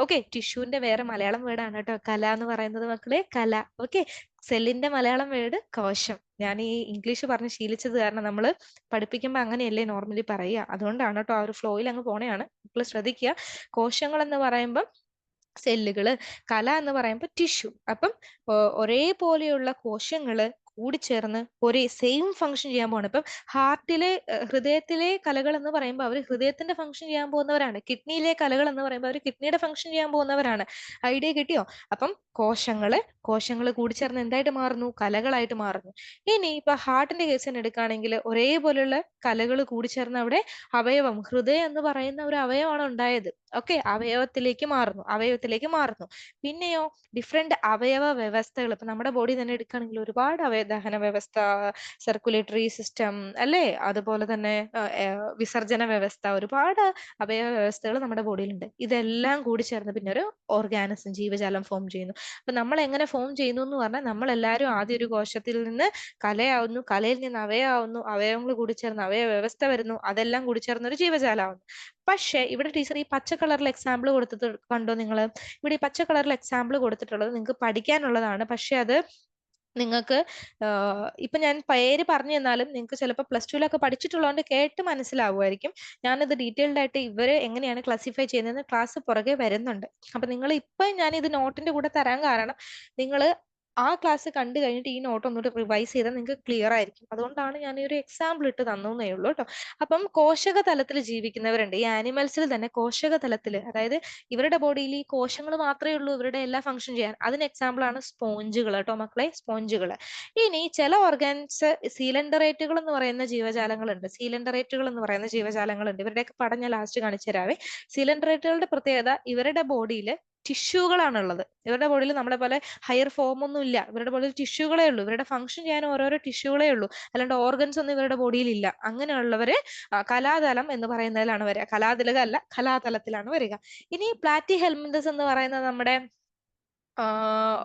ഓക്കെ, ടിഷ്യൂന്റെ വേറെ മലയാളം വേർഡാണ് കേട്ടോ കല എന്ന് പറയുന്നത് മക്കളെ, കല. ഓക്കെ, സെല്ലിന്റെ മലയാളം വേർഡ് കോശം. ഞാൻ ഈ ഇംഗ്ലീഷ് പറഞ്ഞ് ശീലിച്ചത് കാരണം നമ്മൾ പഠിപ്പിക്കുമ്പോൾ അങ്ങനെയല്ലേ നോർമലി പറയുക, അതുകൊണ്ടാണ് കേട്ടോ, ആ ഒരു ഫ്ലോയിൽ അങ്ങ് പോണെയാണ്. മക്കൾ ശ്രദ്ധിക്കുക. കോശങ്ങൾ എന്ന് പറയുമ്പോൾ സെല്ലുകള്, കല എന്ന് പറയുമ്പോൾ ടിഷ്യൂ. അപ്പം ഒരേപോലെയുള്ള കോശങ്ങള് കൂടിച്ചേർന്ന് ഒരേ സെയിം ഫംഗ്ഷൻ ചെയ്യാൻ പോവാണ്. ഇപ്പം ഹാർട്ടിലെ ഹൃദയത്തിലെ കലകൾ എന്ന് പറയുമ്പോൾ അവർ ഹൃദയത്തിന്റെ ഫംഗ്ഷൻ ചെയ്യാൻ പോകുന്നവരാണ്. കിഡ്നിയിലെ കലകൾ എന്ന് പറയുമ്പോൾ അവർ കിഡ്നിയുടെ ഫംഗ്ഷൻ ചെയ്യാൻ പോകുന്നവരാണ്. ഐഡിയ കിട്ടിയോ? അപ്പം കോശങ്ങൾ കൂടിച്ചേർന്ന് എന്തായിട്ട് മാറുന്നു? കലകളായിട്ട് മാറുന്നു. ഇനി ഇപ്പൊ ഹാർട്ടിന്റെ കേസ് തന്നെ എടുക്കുകയാണെങ്കിൽ ഒരേപോലെയുള്ള കലകൾ കൂടിച്ചേർന്ന് അവിടെ അവയവം, ഹൃദയം എന്ന് പറയുന്ന ഒരു അവയവമാണ് ഉണ്ടായത്. ഓക്കെ, അവയവത്തിലേക്ക് മാറുന്നു. പിന്നെയോ ഡിഫറെന്റ് അവയവ വ്യവസ്ഥകൾ, ഇപ്പൊ നമ്മുടെ ബോഡി തന്നെ എടുക്കുകയാണെങ്കിൽ ഒരുപാട് ദഹന വ്യവസ്ഥ, സർക്കുലേറ്ററി സിസ്റ്റം അല്ലേ, അതുപോലെ തന്നെ വിസർജന വ്യവസ്ഥ, ഒരുപാട് അവയവ വ്യവസ്ഥകൾ നമ്മുടെ ബോഡിയിലുണ്ട്. ഇതെല്ലാം കൂടി ചേർന്ന് പിന്നെ ഒരു ഓർഗാനിസം, ജീവജാലം ഫോം ചെയ്യുന്നു. അപ്പൊ നമ്മൾ എങ്ങനെ ഫോം ചെയ്യുന്നു എന്ന് പറഞ്ഞാൽ, നമ്മൾ എല്ലാവരും ആദ്യം ഒരു കോശത്തിൽ നിന്ന് കലയാവുന്നു, കലയിൽ നിന്ന് അവയവാവുന്നു, അവയവങ്ങൾ കൂടി ചേർന്ന് അവയവ വ്യവസ്ഥ വരുന്നു, അതെല്ലാം കൂടി ചേർന്ന് ഒരു ജീവജാലമാവുന്നു. പക്ഷെ ഇവിടെ ടീച്ചർ ഈ പച്ച കളറിൽ എക്സാമ്പിൾ കൊടുത്തിട്ട് കണ്ടോ നിങ്ങൾ? ഇവിടെ ഈ പച്ച കളറിൽ എക്സാമ്പിൾ കൊടുത്തിട്ടുള്ളത് നിങ്ങൾക്ക് പഠിക്കാനുള്ളതാണ്. പക്ഷെ അത് നിങ്ങൾക്ക് ഇപ്പൊ ഞാൻ പേര് പറഞ്ഞു തന്നാലും നിങ്ങൾക്ക് ചിലപ്പോൾ +2 പഠിച്ചിട്ടുള്ളതുകൊണ്ട് കേട്ട് മനസ്സിലാവുമായിരിക്കും. ഞാനിത് ഡീറ്റെയിൽഡ് ആയിട്ട് ഇവര് എങ്ങനെയാണ് ക്ലാസിഫൈ ചെയ്യുന്നതെന്ന് ക്ലാസ് പുറകെ വരുന്നുണ്ട്. അപ്പൊ നിങ്ങൾ ഇപ്പൊ ഞാൻ ഇത് നോട്ടിന്റെ കൂടെ തരാൻ കാരണം നിങ്ങൾ ആ ക്ലാസ് കണ്ടു കഴിഞ്ഞിട്ട് ഈ നോട്ട് ഒന്നുകൂടി റിവൈസ് ചെയ്താൽ നിങ്ങൾക്ക് ക്ലിയർ ആയിരിക്കും. അതുകൊണ്ടാണ് ഞാൻ ഈ ഒരു എക്സാമ്പിൾ ഇട്ട് തന്നേ ഉള്ളൂ കേട്ടോ. അപ്പം പോഷക തലത്തിൽ ജീവിക്കുന്നവരുണ്ട്. ഈ ആനിമൽസിൽ തന്നെ പോഷക തലത്തിൽ, അതായത് ഇവരുടെ ബോഡിയിൽ ഈ കോശങ്ങൾ മാത്രമേ ഉള്ളൂ ഇവരുടെ എല്ലാ ഫംഗ്ഷൻ ചെയ്യാൻ. അതിന് എക്സാമ്പിൾ ആണ് സ്പോഞ്ചുകൾ കേട്ടോ മക്കളെ, സ്പോഞ്ചുകൾ. ഇനി ചില ഓർഗൻസ് സീലൻഡറേറ്റുകൾ എന്ന് പറയുന്ന ജീവജാലങ്ങളുണ്ട്. സീലൻഡറേറ്റുകൾ എന്ന് പറയുന്ന ജീവജാലങ്ങളുണ്ട്. ഇവരുടെയൊക്കെ പടം ഞാൻ ലാസ്റ്റ് കാണിച്ചു തരാവേ. സീലൻഡറേറ്റുകളുടെ പ്രത്യേകത ഇവരുടെ ബോഡിയിൽ ടിഷ്യൂകളാണുള്ളത്. ഇവരുടെ ബോഡിയിൽ നമ്മളെ പോലെ ഹയർ ഫോം ഒന്നും ഇല്ല. ഇവരുടെ ബോഡിയിൽ ടിഷ്യൂകളേ ഉള്ളൂ. ഇവരുടെ ഫംഗ്ഷൻ ചെയ്യാൻ ഓരോരോ ടിഷ്യൂകളേ ഉള്ളൂ. അല്ലാണ്ട് ഓർഗൻസ് ഒന്നും ഇവരുടെ ബോഡിയിൽ ഇല്ല. അങ്ങനെയുള്ളവര് കലാതലം എന്ന് പറയുന്നതിലാണ് വരിക. കലാതിലക അല്ല, കലാതലത്തിലാണ് വരിക. ഇനി പ്ലാറ്റി ഹെൽമിന്തസ് എന്ന് പറയുന്ന നമ്മുടെ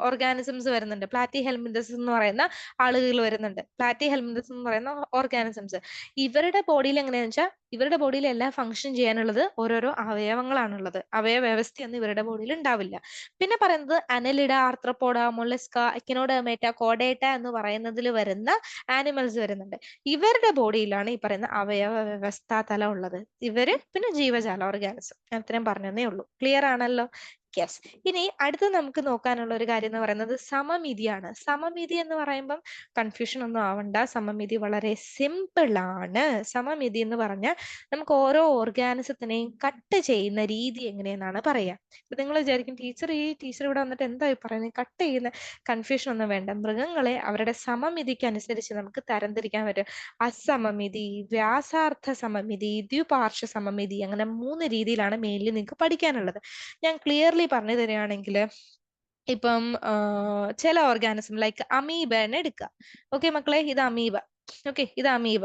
ഓർഗാനിസംസ് വരുന്നുണ്ട്. പ്ലാറ്റി ഹെൽമിന്തസ് എന്ന് പറയുന്ന ആളുകൾ വരുന്നുണ്ട്. പ്ലാറ്റി ഹെൽമിന്തസ് എന്ന് പറയുന്ന ഓർഗാനിസംസ് ഇവരുടെ ബോഡിയിൽ എങ്ങനെയാണെന്ന് വെച്ചാൽ ഇവരുടെ ബോഡിയിൽ എല്ലാ ഫംഗ്ഷൻ ചെയ്യാനുള്ളത് ഓരോരോ അവയവങ്ങളാണുള്ളത്. അവയവ വ്യവസ്ഥയൊന്നും ഇവരുടെ ബോഡിയിൽ ഉണ്ടാവില്ല. പിന്നെ പറയുന്നത് അനലിഡ, ആർത്രപ്പോഡ, മൊളസ്ക, എക്കിനോഡെർമേറ്റ, കോഡേറ്റ എന്ന് പറയുന്നതിൽ വരുന്ന ആനിമൽസ് വരുന്നുണ്ട്. ഇവരുടെ ബോഡിയിലാണ് ഈ പറയുന്ന അവയവ വ്യവസ്ഥാ തലം ഉള്ളത്. ഇവര് പിന്നെ ജീവജാല ഓർഗാനിസം. ഞാൻ ഇത്രയും പറഞ്ഞതേ ഉള്ളൂ. ക്ലിയർ ആണല്ലോ? യെസ്. ഇനി അടുത്ത് നമുക്ക് നോക്കാനുള്ള ഒരു കാര്യം എന്ന് പറയുന്നത് സമമിതിയാണ്. സമമിതി എന്ന് പറയുമ്പം കൺഫ്യൂഷൻ ഒന്നും ആവണ്ട. സമമിതി വളരെ സിമ്പിൾ ആണ്. സമമിതി എന്ന് പറഞ്ഞാൽ നമുക്ക് ഓരോ ഓർഗാനിസത്തിനെയും കട്ട് ചെയ്യുന്ന രീതി എങ്ങനെയെന്നാണ് പറയാ. ഇപ്പൊ നിങ്ങൾ വിചാരിക്കും ടീച്ചർ ഇവിടെ വന്നിട്ട് എന്താ പറയുന്നത്, കട്ട് ചെയ്യുന്ന കൺഫ്യൂഷൻ ഒന്നും വേണ്ട. മൃഗങ്ങളെ അവരുടെ സമമിതിക്ക് അനുസരിച്ച് നമുക്ക് തരംതിരിക്കാൻ പറ്റും. അസമമിതി, വ്യാസാർത്ഥ സമമിതി, ദ്വിപാർശ്വ സമമിതി, അങ്ങനെ 3 രീതിയിലാണ് മെയിൻലി നിങ്ങൾക്ക് പഠിക്കാനുള്ളത്. ഞാൻ ക്ലിയർലി പറഞ്ഞു തരികയാണെങ്കിൽ ഇപ്പം ചില ഓർഗാനിസം ലൈക്ക് അമീബനെ എടുക്കുക. ഓക്കെ മക്കളെ, ഇത് അമീബ. ഓക്കെ, ഇത് അമീബ.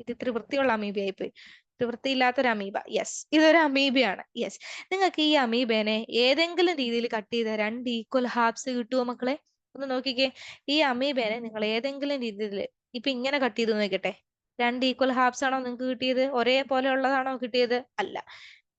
ഇത് ഇത്തിരി വൃത്തിയുള്ള അമീബ ആയിപ്പോയി. ഇത് വൃത്തിയില്ലാത്തൊരു അമീബ. യെസ്, ഇതൊരു അമീബയാണ്. യെസ്. നിങ്ങൾക്ക് ഈ അമീബേനെ ഏതെങ്കിലും രീതിയിൽ കട്ട് ചെയ്ത 2 ഈക്വൽ ഹാഫ്സ് കിട്ടുമോ മക്കളെ? ഒന്ന് നോക്കിക്കേ. ഈ അമീബേനെ നിങ്ങൾ ഏതെങ്കിലും രീതിയിൽ ഇപ്പൊ ഇങ്ങനെ കട്ട് ചെയ്ത് നോക്കട്ടെ. 2 ഈക്വൽ ഹാഫ്സ് ആണോ നിങ്ങൾക്ക് കിട്ടിയത്? ഒരേപോലെ ഉള്ളതാണോ കിട്ടിയത്? അല്ല.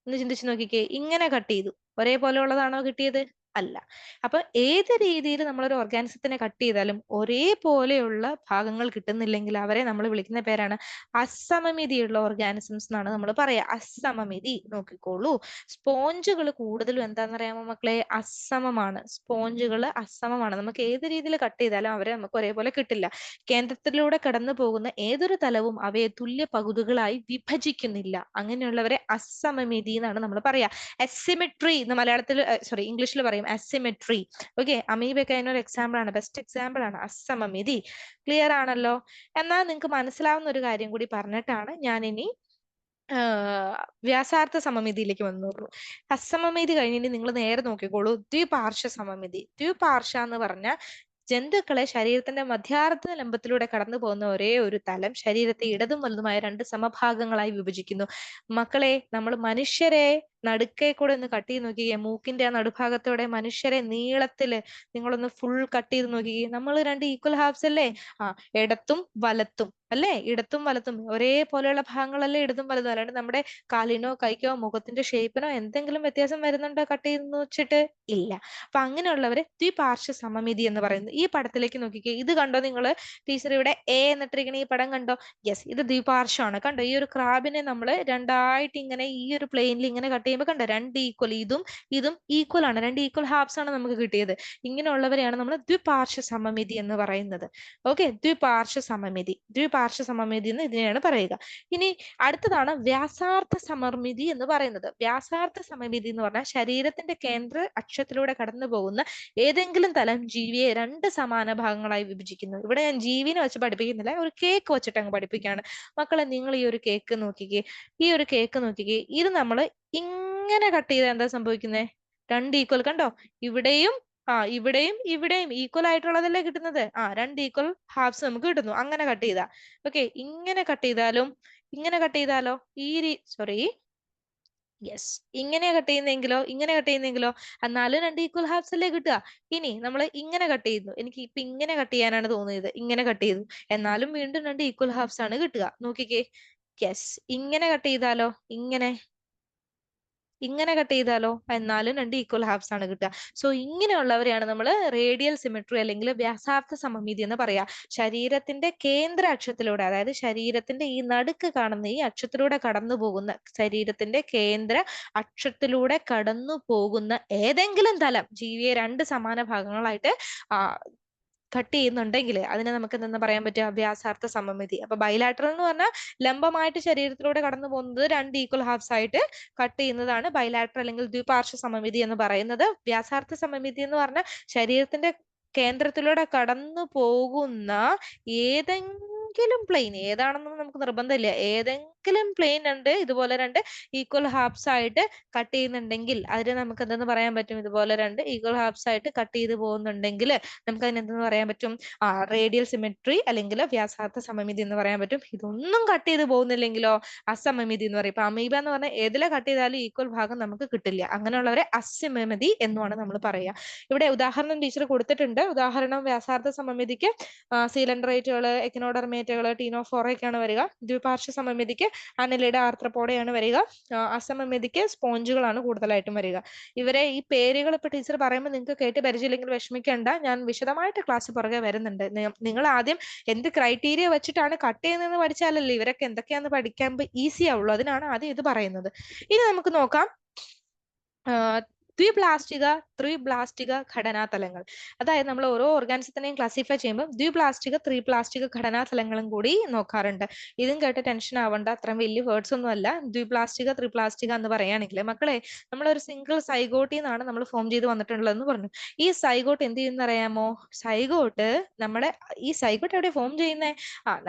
ഒന്ന് ചിന്തിച്ച് നോക്കിക്കേ. ഇങ്ങനെ കട്ട് ചെയ്തു, ഒരേപോലെ ഉള്ളതാണോ കിട്ടിയത്? അല്ല. അപ്പൊ ഏത് രീതിയിൽ നമ്മളൊരു ഓർഗാനിസത്തിനെ കട്ട് ചെയ്താലും ഒരേപോലെയുള്ള ഭാഗങ്ങൾ കിട്ടുന്നില്ലെങ്കിൽ അവരെ നമ്മൾ വിളിക്കുന്ന പേരാണ് അസമമിതിയുള്ള ഓർഗാനിസംസ് എന്നാണ് നമ്മൾ പറയാ. അസമമിതി. നോക്കിക്കോളൂ. സ്പോഞ്ചുകൾ കൂടുതലും എന്താണെന്നറിയാമോ മക്കളെ? അസമമാണ്. സ്പോഞ്ചുകൾ അസമമാണ്. നമുക്ക് ഏത് രീതിയിൽ കട്ട് ചെയ്താലും അവരെ നമുക്ക് ഒരേപോലെ കിട്ടില്ല. കേന്ദ്രത്തിലൂടെ കടന്നു പോകുന്ന ഏതൊരു തലവും അവയെ തുല്യ പകുതികളായി വിഭജിക്കുന്നില്ല. അങ്ങനെയുള്ളവരെ അസമമിതി എന്നാണ് നമ്മൾ പറയാ. അസിമെട്രി എന്ന് മലയാളത്തിൽ, സോറി, ഇംഗ്ലീഷിൽ പറയും അസിമെട്രി. ഓക്കെ, അമീബയൊക്കെ അതിനൊരു എക്സാമ്പിൾ ആണ്, ബെസ്റ്റ് എക്സാമ്പിൾ ആണ് അസമമിതി. ക്ലിയർ ആണല്ലോ? എന്നാൽ നിങ്ങൾക്ക് മനസ്സിലാവുന്ന ഒരു കാര്യം കൂടി പറഞ്ഞിട്ടാണ് ഞാൻ ഇനി വ്യാസാർത്ഥ സമമിതിയിലേക്ക് വന്നോളൂ. അസമമിതി കഴിഞ്ഞിട്ട് നിങ്ങൾ നേരെ നോക്കിക്കോളൂ. ദ്വിപാർശ്വ സമമിതി. ദ്വിപാർശ്വ എന്ന് പറഞ്ഞാൽ ജന്തുക്കളെ ശരീരത്തിന്റെ മധ്യാർദ്ധ ലംബത്തിലൂടെ കടന്നു പോകുന്ന ഒരേ ഒരു തലം ശരീരത്തെ ഇടതും വലതുമായ 2 സമഭാഗങ്ങളായി വിഭജിക്കുന്നു. മക്കളെ, നമ്മൾ മനുഷ്യരെ നടുക്കേ കൂടെ ഒന്ന് കട്ട് ചെയ്ത് നോക്കിയേ. മൂക്കിന്റെ ആ നടുഭാഗത്തോടെ മനുഷ്യരെ നീളത്തില് നിങ്ങളൊന്ന് ഫുൾ കട്ട് ചെയ്ത് നോക്കിയേ. നമ്മൾ 2 ഈക്വൽ ഹാഫ്സ് അല്ലേ? ഇടത്തും വലത്തും അല്ലേ? ഇടത്തും വലത്തും ഒരേപോലെയുള്ള ഭാഗങ്ങളല്ലേ ഇടതും വലതും. അല്ലാണ്ട് നമ്മുടെ കാലിനോ കൈക്കോ മുഖത്തിന്റെ ഷേപ്പിനോ എന്തെങ്കിലും വ്യത്യാസം വരുന്നുണ്ടോ കട്ട് ചെയ്ത് വെച്ചിട്ട്? ഇല്ല. അപ്പൊ അങ്ങനെയുള്ളവര് ദ്വിപാർശ്വ സമമിതി എന്ന് പറയുന്നത്. ഈ പടത്തിലേക്ക് നോക്കിക്കേ. ഇത് കണ്ടോ നിങ്ങള്? ടീച്ചർ ഇവിടെ എ എന്നിട്ടിരിക്കണ ഈ പടം കണ്ടോ? യെസ്, ഇത് ദ്വിപാർശ്വമാണ്. കണ്ടോ? ഈ ഒരു ക്രാബിനെ നമ്മൾ രണ്ടായിട്ട് ഇങ്ങനെ ഈ ഒരു പ്ലെയിനിൽ ഇങ്ങനെ കട്ട് ചെയ്യുമ്പോൾ കണ്ടോ? 2 ഈക്വൽ, ഇതും ഇതും ഈക്വൽ ആണ്. 2 ഈക്വൽ ഹാഫ്സ് ആണ് നമുക്ക് കിട്ടിയത്. ഇങ്ങനെയുള്ളവരെയാണ് നമ്മൾ ദ്വിപാർശ്വ സമമിതി എന്ന് പറയുന്നത്. ഓക്കെ, ദ്വിപാർശ്വ സമമിതി. ദ്വിപാർശ്വ സമമിതി എന്ന് ഇതിനെയാണ് പറയുക. ഇനി അടുത്തതാണ് വ്യാസാർത്ഥ സമമിതി എന്ന് പറയുന്നത്. വ്യാസാർത്ഥ സമമിതി എന്ന് പറഞ്ഞാൽ ശരീരത്തിന്റെ കേന്ദ്ര അക്ഷത്തിലൂടെ കടന്നു പോകുന്ന ഏതെങ്കിലും തലം ജീവിയെ 2 സമാന ഭാഗങ്ങളായി വിഭജിക്കുന്നു. ഇവിടെ ഞാൻ ജീവിനെ വെച്ച് പഠിപ്പിക്കുന്നില്ല, ഒരു കേക്ക് വെച്ചിട്ട് അങ്ങ് പഠിപ്പിക്കുകയാണ്. മക്കളെ, നിങ്ങൾ ഈ ഒരു കേക്ക് നോക്കിക്കേ. ഈ ഒരു കേക്ക് നോക്കിക്കേ. ഇത് നമ്മൾ ഇങ്ങനെ കട്ട് ചെയ്താൽ എന്താ സംഭവിക്കുന്നത്? 2 ഈക്വൽ കണ്ടോ? ഇവിടെയും ഇവിടെയും ഇവിടെയും ഈക്വൽ ആയിട്ടുള്ളതല്ലേ കിട്ടുന്നത്? 2 ഈക്വൽ ഹാഫ്സ് നമുക്ക് കിട്ടുന്നു അങ്ങനെ കട്ട് ചെയ്താ. ഓക്കെ, ഇങ്ങനെ കട്ട് ചെയ്താലും, ഇങ്ങനെ കട്ട് ചെയ്താലോ, സോറി, യെസ്, ഇങ്ങനെ കട്ട് ചെയ്യുന്നെങ്കിലോ, ഇങ്ങനെ കട്ട് ചെയ്യുന്നെങ്കിലോ, എന്നാലും 2 ഈക്വൽ ഹാഫ്സ് അല്ലേ കിട്ടുക. ഇനി നമ്മൾ ഇങ്ങനെ കട്ട് ചെയ്യുന്നു, എനിക്ക് ഇപ്പൊ ഇങ്ങനെ കട്ട് ചെയ്യാനാണ് തോന്നിയത്, ഇങ്ങനെ കട്ട് ചെയ്തു, എന്നാലും വീണ്ടും 2 ഈക്വൽ ഹാഫ്സ് ആണ് കിട്ടുക. നോക്കിക്കേ. യെസ്, ഇങ്ങനെ കട്ട് ചെയ്താലോ, ഇങ്ങനെ ഇങ്ങനെ കട്ട് ചെയ്താലോ എന്നാലും രണ്ട് ഈക്വൽ ഹാഫ്സ് ആണ് കിട്ടുക. സോ ഇങ്ങനെയുള്ളവരെയാണ് നമ്മൾ റേഡിയൽ സിമെട്രി അല്ലെങ്കിൽ വ്യാസാർത്ഥ സമമിതി എന്ന് പറയാ. ശരീരത്തിന്റെ കേന്ദ്ര അക്ഷത്തിലൂടെ, അതായത് ശരീരത്തിന്റെ ഈ നടുക്ക് കാണുന്ന ഈ അക്ഷത്തിലൂടെ കടന്നു പോകുന്ന, ശരീരത്തിന്റെ കേന്ദ്ര അക്ഷത്തിലൂടെ കടന്നു പോകുന്ന ഏതെങ്കിലും തലം ജീവിയെ രണ്ട് സമാന ഭാഗങ്ങളായിട്ട് ആ കട്ട് ചെയ്യുന്നുണ്ടെങ്കിൽ അതിനെ നമുക്ക് എന്തെന്ന് പറയാൻ പറ്റുക, വ്യാസാർത്ഥ സമമിതി. അപ്പൊ ബൈലാറ്ററൽ എന്ന് പറഞ്ഞാൽ ലംബമായിട്ട് ശരീരത്തിലൂടെ കടന്നു പോകുന്നത് രണ്ട് ഈക്വൽ ഹാഫ്സ് ആയിട്ട് കട്ട് ചെയ്യുന്നതാണ് ബൈലാറ്ററൽ അല്ലെങ്കിൽ ദ്വിപാർശ്വ സമമിതി എന്ന് പറയുന്നത്. വ്യാസാർത്ഥ സമമിതി എന്ന് പറഞ്ഞാൽ ശരീരത്തിന്റെ കേന്ദ്രത്തിലൂടെ കടന്നു പോകുന്ന ഏതെങ്കിലും പ്ലെയിൻ, ഏതാണെന്ന് നമുക്ക് നിർബന്ധമില്ല, ഏതെങ്കിലും പ്ലെയിൻ ഉണ്ട് ഇതുപോലെ രണ്ട് ഈക്വൽ ഹാഫ്സ് ആയിട്ട് കട്ട് ചെയ്യുന്നുണ്ടെങ്കിൽ അതിന് നമുക്ക് എന്തെന്ന് പറയാൻ പറ്റും, ഇതുപോലെ രണ്ട് ഈക്വൽ ഹാഫ്സ് ആയിട്ട് കട്ട് ചെയ്ത് പോകുന്നുണ്ടെങ്കിൽ നമുക്ക് അതിന് എന്തെന്ന് പറയാൻ പറ്റും, റേഡിയൽ സിമെട്രി അല്ലെങ്കിൽ വ്യാസാർത്ഥ സമമിതി എന്ന് പറയാൻ പറ്റും. ഇതൊന്നും കട്ട് ചെയ്ത് പോകുന്നില്ലെങ്കിലോ അസമമിതി എന്ന് പറയും. ഇപ്പൊ അമീബ എന്ന് പറഞ്ഞാൽ ഏതിലെ കട്ട് ചെയ്താലും ഈക്വൽ ഭാഗം നമുക്ക് കിട്ടില്ല. അങ്ങനെയുള്ളവരെ അസമമിതി എന്നുമാണ് നമ്മൾ പറയുക. ഇവിടെ ഉദാഹരണം ടീച്ചർ കൊടുത്തിട്ടുണ്ട്. ഉദാഹരണം വ്യാസാർത്ഥ സമമിതിക്ക് സീലൻഡ്രൈറ്റുകള്, എക്കിനോഡർമേറ്റുകള്, ടീനോഫോറയൊക്കെയാണ് വരിക. ദ്വിപാർശ്വ സമമിതിക്ക് അനലിഡ, ആർത്രപ്പോഡയാണ് വരിക. അസമമിതിക്ക് സ്പോഞ്ചുകളാണ് കൂടുതലായിട്ടും വരിക. ഇവരെ ഈ പേരുകൾ ഇപ്പൊ ടീച്ചർ പറയുമ്പോൾ നിങ്ങൾക്ക് കേട്ട് പരിചയമില്ലെങ്കിൽ വിഷമിക്കേണ്ട, ഞാൻ വിശദമായിട്ട് ക്ലാസ് പുറകെ വരുന്നുണ്ട്. നിങ്ങൾ ആദ്യം എന്ത് ക്രൈറ്റീരിയ വെച്ചിട്ടാണ് കട്ട് ചെയ്യുന്നതെന്ന് പഠിച്ചാലല്ലേ ഇവരൊക്കെ എന്തൊക്കെയാന്ന് പഠിക്കാൻ ഈസി ആവുള്ളൂ. അതിനാണ് ആദ്യം ഇത് പറയുന്നത്. ഇനി നമുക്ക് നോക്കാം ദ്വിപ്ലാസ്റ്റിക, ത്രിപ്ലാസ്റ്റിക ഘടനാതലങ്ങൾ. അതായത് നമ്മൾ ഓരോ ഓർഗാനിസത്തിനെയും ക്ലാസിഫൈ ചെയ്യുമ്പോൾ ദ്വിപ്ലാസ്റ്റിക, ത്രിപ്ലാസ്റ്റിക ഘടനാതലങ്ങളും കൂടി നോക്കാറുണ്ട്. ഇതും കേട്ട് ടെൻഷൻ ആവണ്ട, അത്രയും വലിയ വേർഡ്സ് ഒന്നും അല്ല. ദ്വിപ്ലാസ്റ്റിക, ത്രിപ്ലാസ്റ്റിക എന്ന് പറയുകയാണെങ്കിൽ മക്കളെ, നമ്മളൊരു സിംഗിൾ സൈഗോട്ടിൽ നിന്നാണ് നമ്മൾ ഫോം ചെയ്ത് വന്നിട്ടുള്ളതെന്ന് പറഞ്ഞു. ഈ സൈഗോട്ട് എന്ത് ചെയ്യുന്ന അറിയാമോ? സൈഗോട്ട് നമ്മുടെ ഈ സൈഗോട്ട് എവിടെ ഫോം ചെയ്യുന്നേ?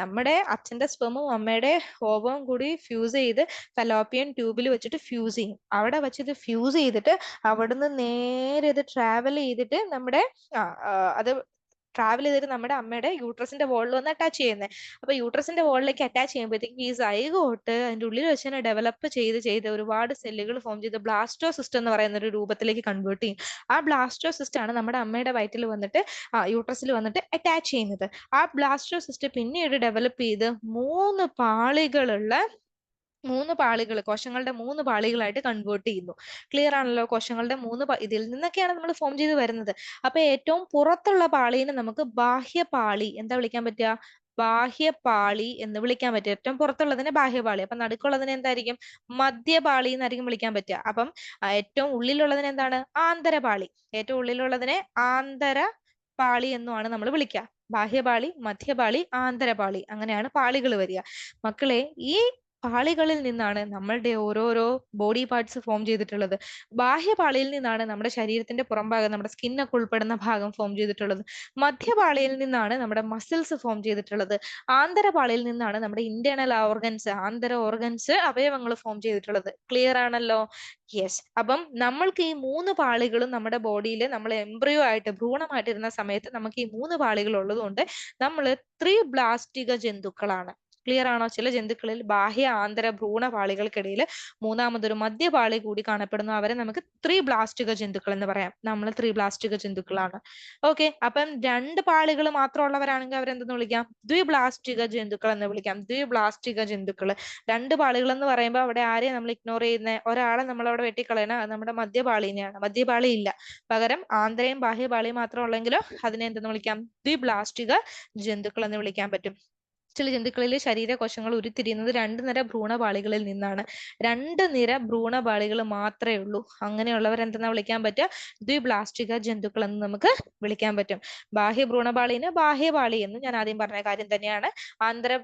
നമ്മുടെ അച്ഛന്റെ സ്പെമും അമ്മയുടെ ഓവവും കൂടി ഫ്യൂസ് ചെയ്ത് ഫലോപ്പിയൻ ട്യൂബിൽ വെച്ചിട്ട് ഫ്യൂസ് ചെയ്യും. അവിടെ വെച്ചിട്ട് ഫ്യൂസ് ചെയ്തിട്ട് അവിടുന്ന് നേരെ ഇത് ട്രാവൽ ചെയ്തിട്ട് നമ്മുടെ അത് ട്രാവൽ ചെയ്തിട്ട് നമ്മുടെ അമ്മയുടെ യൂട്രസിന്റെ വോളിൽ വന്ന് അറ്റാച്ച് ചെയ്യുന്നത്. അപ്പൊ യൂട്രസിന്റെ വോളിലേക്ക് അറ്റാച്ച് ചെയ്യുമ്പോഴത്തേക്കും ഈ സൈഗോട്ട് അതിന്റെ ഉള്ളിൽ വെച്ച് തന്നെ ഡെവലപ്പ് ചെയ്ത് ഒരുപാട് സെല്ലുകൾ ഫോം ചെയ്ത് ബ്ലാസ്റ്റോസിസ്റ്റ് എന്ന് പറയുന്ന ഒരു രൂപത്തിലേക്ക് കൺവേർട്ട് ചെയ്യും. ആ ബ്ലാസ്റ്റോസിസ്റ്റ് ആണ് നമ്മുടെ അമ്മയുടെ വയറ്റിൽ വന്നിട്ട് യൂട്രസിൽ വന്നിട്ട് അറ്റാച്ച് ചെയ്യുന്നത്. ആ ബ്ലാസ്റ്റോസിസ്റ്റ് പിന്നീട് ഡെവലപ്പ് ചെയ്ത് മൂന്ന് പാളികൾ, കോശങ്ങളുടെ മൂന്ന് പാളികളായിട്ട് കൺവേർട്ട് ചെയ്യുന്നു. ക്ലിയർ ആണല്ലോ? കോശങ്ങളുടെ ഇതിൽ നിന്നൊക്കെയാണ് നമ്മൾ ഫോം ചെയ്ത് വരുന്നത്. അപ്പൊ ഏറ്റവും പുറത്തുള്ള പാളീനെ നമുക്ക് ബാഹ്യപാളി എന്താ വിളിക്കാൻ പറ്റുക? ബാഹ്യപാളി എന്ന് വിളിക്കാൻ പറ്റും. ഏറ്റവും പുറത്തുള്ളതിനെ ബാഹ്യപാളി. അപ്പൊ നടുക്കുള്ളതിനെ എന്തായിരിക്കും? മധ്യപാളി എന്നായിരിക്കും വിളിക്കാൻ പറ്റുക. അപ്പം ഏറ്റവും ഉള്ളിലുള്ളതിനെ എന്താണ്? ആന്തരപാളി. ഏറ്റവും ഉള്ളിലുള്ളതിനെ ആന്തരപാളി എന്നുമാണ് നമ്മൾ വിളിക്കുക. ബാഹ്യപാളി, മധ്യപാളി, ആന്തരപാളി, അങ്ങനെയാണ് പാളികൾ വരിക. മക്കളെ, ഈ പാളികളിൽ നിന്നാണ് നമ്മളുടെ ഓരോരോ ബോഡി പാർട്സ് ഫോം ചെയ്തിട്ടുള്ളത്. ബാഹ്യപാളിയിൽ നിന്നാണ് നമ്മുടെ ശരീരത്തിന്റെ പുറംഭാഗം, നമ്മുടെ സ്കിന്നൊക്കെ ഉൾപ്പെടുന്ന ഭാഗം ഫോം ചെയ്തിട്ടുള്ളത്. മധ്യപാളിയിൽ നിന്നാണ് നമ്മുടെ മസിൽസ് ഫോം ചെയ്തിട്ടുള്ളത്. ആന്തരപാളിയിൽ നിന്നാണ് നമ്മുടെ ഇന്റേണൽ ഓർഗൻസ്, ആന്തര ഓർഗൻസ്, അവയവങ്ങൾ ഫോം ചെയ്തിട്ടുള്ളത്. ക്ലിയർ ആണല്ലോ? യെസ്. അപ്പം നമ്മൾക്ക് ഈ മൂന്ന് പാളികളും നമ്മുടെ ബോഡിയിൽ നമ്മൾ എംബ്രിയോ ആയിട്ട്, ഭ്രൂണമായിട്ടിരുന്ന സമയത്ത് നമുക്ക് ഈ മൂന്ന് പാളികൾ ഉള്ളതുകൊണ്ട് നമ്മൾ ത്രിബ്ലാസ്റ്റിക ജന്തുക്കളാണ്. ക്ലിയർ ആണോ? ചില ജന്തുക്കളിൽ ബാഹ്യ, ആന്തര, ഭ്രൂണ പാളികൾക്കിടയിൽ മൂന്നാമതൊരു മധ്യപാളി കൂടി കാണപ്പെടുന്നു. അവരെ നമുക്ക് ത്രിബ്ലാസ്റ്റിക ജന്തുക്കൾ എന്ന് പറയാം. നമ്മൾ ത്രിബ്ലാസ്റ്റിക ജന്തുക്കളാണ്. ഓക്കെ. അപ്പം രണ്ട് പാളികൾ മാത്രമുള്ളവരാണെങ്കിൽ അവരെന്തെന്ന് വിളിക്കാം? ദ്വിബ്ലാസ്റ്റിക ജന്തുക്കൾ എന്ന് വിളിക്കാം. ദ്വിബ്ലാസ്റ്റിക ജന്തുക്കൾ. രണ്ട് പാളികൾ എന്ന് പറയുമ്പോൾ അവിടെ ആരെയും നമ്മൾ ഇഗ്നോർ ചെയ്യുന്നത്? ഒരാളെ നമ്മൾ അവിടെ വെട്ടിക്കളയണം. അത് നമ്മുടെ മധ്യപാളിനെയാണ്. മധ്യപാളി ഇല്ല. പകരം ആന്തരയും ബാഹ്യപാളിയും മാത്രം ഉള്ളെങ്കിലോ അതിനെ എന്തെന്ന് വിളിക്കാം? ദ്വിബ്ലാസ്റ്റിക ജന്തുക്കൾ എന്ന് വിളിക്കാൻ പറ്റും. ചില ജന്തുക്കളിൽ ശരീരകോശങ്ങൾ ഉരുത്തിരിയുന്നത് രണ്ട് നിര ഭ്രൂണപാളികളിൽ നിന്നാണ്. രണ്ട് നിര ഭ്രൂണപാളികൾ മാത്രമേ ഉള്ളൂ. അങ്ങനെയുള്ളവർ എന്തെന്നാ വിളിക്കാൻ പറ്റുക? ദ്വിബ്ലാസ്റ്റിക ജന്തുക്കൾ എന്ന് നമുക്ക് വിളിക്കാൻ പറ്റും. ബാഹ്യ ഭ്രൂണപാളിന് ബാഹ്യപാളി എന്നും ഞാൻ ആദ്യം പറഞ്ഞ കാര്യം തന്നെയാണ്. ആന്തര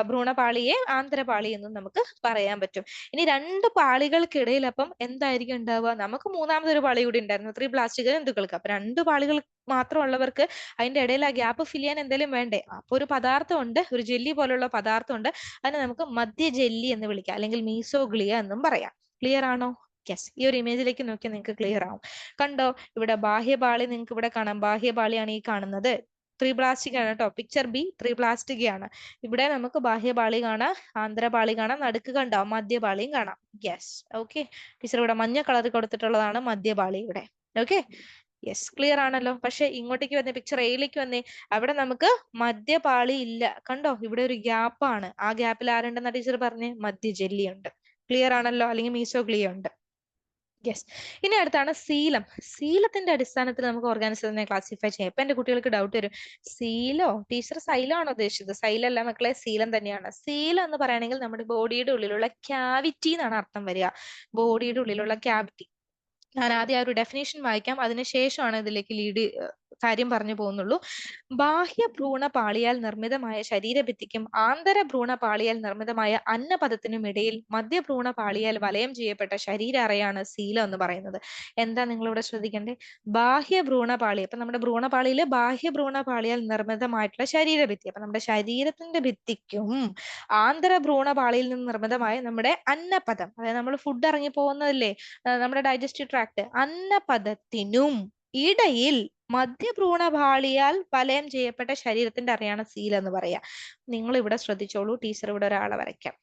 ഭ്രൂണപാളിയെ ആന്തരപാളി എന്നും നമുക്ക് പറയാൻ പറ്റും. ഇനി രണ്ട് പാളികൾക്കിടയിൽ അപ്പം എന്തായിരിക്കും ഉണ്ടാവുക? നമുക്ക് മൂന്നാമതൊരു പാളി കൂടി ഉണ്ടായിരുന്നു ത്രിബ്ലാസ്റ്റിക ജന്തുക്കൾക്ക്. അപ്പൊ രണ്ട് പാളികൾ മാത്രമുള്ളവർക്ക് അതിന്റെ ഇടയിൽ ആ ഗ്യാപ്പ് ഫിൽ ചെയ്യാൻ എന്തെങ്കിലും വേണ്ടേ? അപ്പൊ ഒരു പദാർത്ഥം ഉണ്ട്, ഒരു ജെല്ലി പോലുള്ള പദാർത്ഥം ഉണ്ട്. അതിനെ നമുക്ക് മധ്യ ജെല്ലി എന്ന് വിളിക്കാം, അല്ലെങ്കിൽ മീസോഗ്ലിയ എന്നും പറയാം. ക്ലിയർ ആണോ? യെസ്. ഈ ഒരു ഇമേജിലേക്ക് നോക്കി നിങ്ങൾക്ക് ക്ലിയർ ആവും. കണ്ടോ? ഇവിടെ ബാഹ്യപാളി നിങ്ങൾക്ക് ഇവിടെ കാണാം. ബാഹ്യപാളിയാണ് ഈ കാണുന്നത്. ത്രിപ്ലാസ്റ്റിക് ആണ് കേട്ടോ. പിക്ചർ ബി ത്രിപ്ലാസ്റ്റിക് ആണ്. ഇവിടെ നമുക്ക് ബാഹ്യപാളി കാണാം, ആന്തരപാളി കാണാം, നടുക്ക് കണ്ടോ? മധ്യപാളിയും കാണാം. യെസ്. ഓക്കെ. ടീച്ചർ ഇവിടെ മഞ്ഞ കളറിൽ കൊടുത്തിട്ടുള്ളതാണ് മധ്യപാളി ഇവിടെ. ഓക്കെ. യെസ്. ക്ലിയർ ആണല്ലോ? പക്ഷെ ഇങ്ങോട്ടേക്ക് വന്നേ, പിക്ചർ എയിലേക്ക് വന്നേ. അവിടെ നമുക്ക് മധ്യപാളി ഇല്ല. കണ്ടോ? ഇവിടെ ഒരു ഗ്യാപ്പാണ്. ആ ഗ്യാപ്പിൽ ആരുണ്ടെന്ന ടീച്ചർ പറഞ്ഞേ? മധ്യ ജെല്ലി ഉണ്ട്. ക്ലിയർ ആണല്ലോ? അല്ലെങ്കിൽ മീസോഗ്ലിയ ഉണ്ട്. യെസ്. ഇനി അടുത്താണ് സീലം. സീലത്തിന്റെ അടിസ്ഥാനത്തിൽ നമുക്ക് ഓർഗാനിസത്തിനെ ക്ലാസിഫൈ ചെയ്യാം. ഇപ്പൊ എന്റെ കുട്ടികൾക്ക് ഡൗട്ട് വരും, സീലോ ടീച്ചർ സൈലം ആണോ ഉദ്ദേശിച്ചത്? സൈലല്ല മക്കളെ, സീലം തന്നെയാണ്. സീലം എന്ന് പറയുകയാണെങ്കിൽ നമ്മുടെ ബോഡിയുടെ ഉള്ളിലുള്ള ക്യാവിറ്റി എന്നാണ് അർത്ഥം വരിക. ബോഡിയുടെ ഉള്ളിലുള്ള ക്യാവിറ്റി. ഞാൻ ആദ്യം ആ ഒരു ഡെഫിനേഷൻ വായിക്കാം, അതിനുശേഷമാണ് ഇതിലേക്ക് കാര്യം പറഞ്ഞു പോകുന്നുള്ളൂ. ബാഹ്യ ഭ്രൂണപാളിയാൽ നിർമ്മിതമായ ശരീരഭിത്തിക്കും ആന്തര ഭ്രൂണപാളിയാൽ നിർമ്മിതമായ അന്നപദത്തിനും ഇടയിൽ മധ്യഭ്രൂണപാളിയാൽ വലയം ചെയ്യപ്പെട്ട ശരീര അറയാണ് സീലം എന്ന് പറയുന്നത്. എന്താ നിങ്ങളിവിടെ ശ്രദ്ധിക്കേണ്ടേ? ബാഹ്യ ഭ്രൂണപാളി, അപ്പൊ നമ്മുടെ ഭ്രൂണപാളിയില് ബാഹ്യ ഭ്രൂണപാളിയാൽ നിർമ്മിതമായിട്ടുള്ള ശരീരഭിത്തി, അപ്പൊ നമ്മുടെ ശരീരത്തിന്റെ ഭിത്തിക്കും ആന്തര ഭ്രൂണപാളിയിൽ നിന്ന് നിർമ്മിതമായ നമ്മുടെ അന്നപദം, അതായത് നമ്മൾ ഫുഡ് ഇറങ്ങി പോകുന്നതല്ലേ, നമ്മുടെ ഡൈജസ്റ്റീവ് ട്രാക്ട്, അന്നപദത്തിനും ഇടയിൽ മധ്യഭ്രൂണപാളിയാൽ വലയം ചെയ്യപ്പെട്ട ശരീരത്തിന്റെ അറയാണ് സീൽ എന്ന് പറയാ. നിങ്ങൾ ഇവിടെ ശ്രദ്ധിച്ചോളൂ, ടീച്ചർ ഇവിടെ ഒരാളെ വരയ്ക്കാം.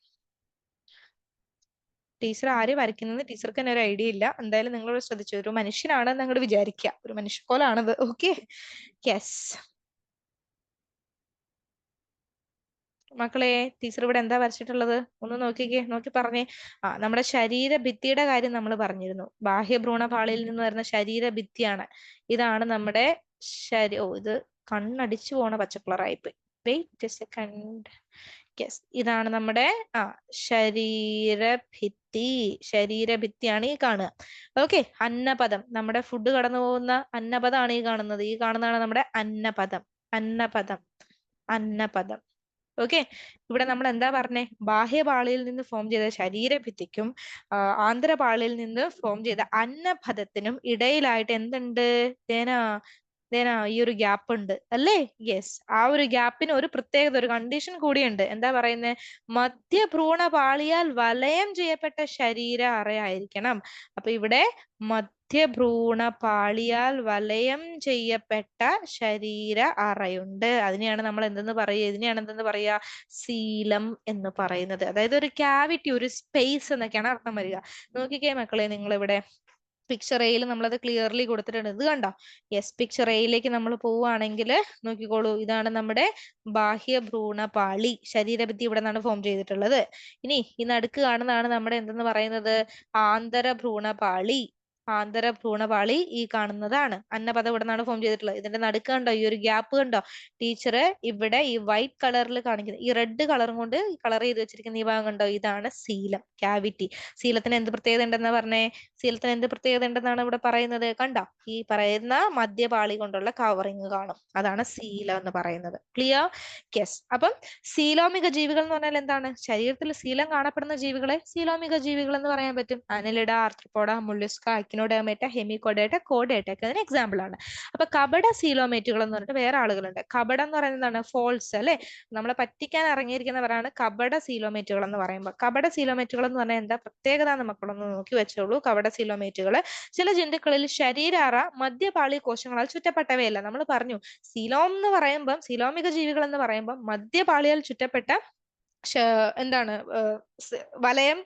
ടീച്ചർ ആര് വരയ്ക്കുന്നത് ടീച്ചർക്ക് തന്നെ ഒരു ഐഡിയ ഇല്ല. എന്തായാലും നിങ്ങൾ ശ്രദ്ധിച്ചു, ഒരു മനുഷ്യനാണെന്ന് അങ്ങോട്ട് വിചാരിക്കുക, ഒരു മനുഷ്യക്കോലാണത്. Okay, yes. മക്കളെ, ടീച്ചർ ഇവിടെ എന്താ വരച്ചിട്ടുള്ളത്? ഒന്ന് നോക്കിക്കേ, നോക്കി പറഞ്ഞേ. നമ്മുടെ ശരീര ഭിത്തിയുടെ കാര്യം നമ്മൾ പറഞ്ഞിരുന്നു. ബാഹ്യ ഭ്രൂണപാളിയിൽ നിന്ന് വരുന്ന ശരീര ഭിത്തിയാണ്. ഇതാണ് നമ്മുടെ ഇത് കണ്ണടിച്ചു പോണ പച്ചക്കളറായിപ്പോയി. Wait a second. യെസ്, ഇതാണ് നമ്മുടെ ശരീരഭിത്തി. ശരീരഭിത്തിയാണ് ഈ കാണുക. ഓക്കെ, അന്നപദം, നമ്മുടെ ഫുഡ് കടന്നു പോകുന്ന അന്നപദമാണ് ഈ കാണുന്നത്. ഈ കാണുന്നതാണ് നമ്മുടെ അന്നപദം. അന്നപദം, അന്നപദം. ഓക്കെ, ഇവിടെ നമ്മൾ എന്താ പറഞ്ഞേ? ബാഹ്യപാളിയിൽ നിന്ന് ഫോം ചെയ്ത ശരീരഭിത്തിക്കും ആന്തരപാളിയിൽ നിന്ന് ഫോം ചെയ്ത അന്നപദത്തിനും ഇടയിലായിട്ട് എന്തുണ്ട്? ഈ ഒരു ഗ്യാപ്പ് ഉണ്ട് അല്ലേ? യെസ്, ആ ഒരു ഗ്യാപ്പിന് ഒരു പ്രത്യേകത, ഒരു കണ്ടീഷൻ കൂടിയുണ്ട്. എന്താ പറയുന്നത്? മധ്യഭ്രൂണപാളിയാൽ വലയം ചെയ്യപ്പെട്ട ശരീര അറയായിരിക്കണം. അപ്പൊ ഇവിടെ മധ്യഭ്രൂണപാളിയാൽ വലയം ചെയ്യപ്പെട്ട ശരീര അറയുണ്ട്. അതിനെയാണ് നമ്മൾ എന്തെന്ന് പറയുക? ഇതിനെയാണ് എന്തെന്ന് പറയുക? സീലം എന്ന് പറയുന്നത്. അതായത് ഒരു ക്യാവിറ്റി, ഒരു സ്പേസ് എന്നൊക്കെയാണ് അർത്ഥം വരിക. നോക്കിക്കേ മക്കളെ, നിങ്ങൾ ഇവിടെ പിക്ചർ എയിൽ നമ്മളത് ക്ലിയർലി കൊടുത്തിട്ടുണ്ട്. ഇത് കണ്ടോ? യെസ്, പിക്ചർ എയിലേക്ക് നമ്മൾ പോവുകയാണെങ്കിൽ നോക്കിക്കോളൂ, ഇതാണ് നമ്മുടെ ബാഹ്യ ഭ്രൂണപാളി. ശരീരഭിത്തി ഇവിടെ നിന്നാണ് ഫോം ചെയ്തിട്ടുള്ളത്. ഇനി ഈ നടുക്ക് കാണുന്നതാണ് നമ്മുടെ എന്തെന്ന് പറയുന്നത്? ആന്തര ഭ്രൂണപാളി. ആന്തര ഭ്രൂണപാളി ഈ കാണുന്നതാണ്. അന്നപദം ഇവിടെ നിന്നാണ് ഫോം ചെയ്തിട്ടുള്ളത്. ഇതിന്റെ നടുക്ക് കണ്ടോ ഈ ഒരു ഗ്യാപ്പ് കണ്ടോ? ടീച്ചർ ഇവിടെ ഈ വൈറ്റ് കളറിൽ കാണിക്കുന്നത്, ഈ റെഡ് കളറും കൊണ്ട് കളർ ചെയ്ത് വെച്ചിരിക്കുന്ന ഈ ഭാഗം കണ്ടോ? ഇതാണ് സീലം, ക്യാവിറ്റി. സീലത്തിന് എന്ത് പ്രത്യേകത ഉണ്ടെന്ന് പറഞ്ഞേ? സീലത്തിന് എന്ത് പ്രത്യേകത ഉണ്ടെന്നാണ് ഇവിടെ പറയുന്നത്? കണ്ടോ? ഈ പറയുന്ന മധ്യപാളി കൊണ്ടുള്ള കവറിങ് കാണും, അതാണ് സീലം എന്ന് പറയുന്നത്. ക്ലിയർ? യെസ്. അപ്പം സീലോമിക ജീവികൾ എന്ന് പറഞ്ഞാൽ എന്താണ്? ശരീരത്തിൽ സീലം കാണപ്പെടുന്ന ജീവികളെ സീലോമിക ജീവികൾ എന്ന് പറയാൻ പറ്റും. അനലിഡ, ആർത്രോപോഡ, മുള്ളുസ്ക, അക്ടിനോഡെർമേറ്റ, ഹെമികോഡേറ്റ, കോഡേറ്റ ഒക്കെ അതിന് എക്സാമ്പിൾ ആണ്. അപ്പൊ കപട സീലോമേറ്റുകൾ എന്ന് പറഞ്ഞിട്ട് വേറെ ആളുകളുണ്ട്. കപടം എന്ന് പറയുന്നത് എന്താണ്? ഫോൾസ് അല്ലെ, നമ്മളെ പറ്റിക്കാൻ ഇറങ്ങിയിരിക്കുന്നവരാണ് കപട സീലോമേറ്റുകൾ എന്ന് പറയുമ്പോൾ. കപട സീലോമേറ്റുകൾ എന്ന് പറഞ്ഞാൽ എന്താ പ്രത്യേകത എന്ന് മക്കളൊന്ന് നോക്കി വെച്ചോളൂ. കപട സീലോമേറ്റുകൾ ചില ജന്തുക്കളിൽ ശരീരാറ മധ്യപാളി കോശങ്ങളാൽ ചുറ്റപ്പെട്ടവയല്ല. നമ്മൾ പറഞ്ഞു, സീലോം എന്ന് പറയുമ്പം, സീലോമിക ജീവികൾ എന്ന് പറയുമ്പോൾ മധ്യപാളിയാൽ ചുറ്റപ്പെട്ട എന്താണ് വലയം,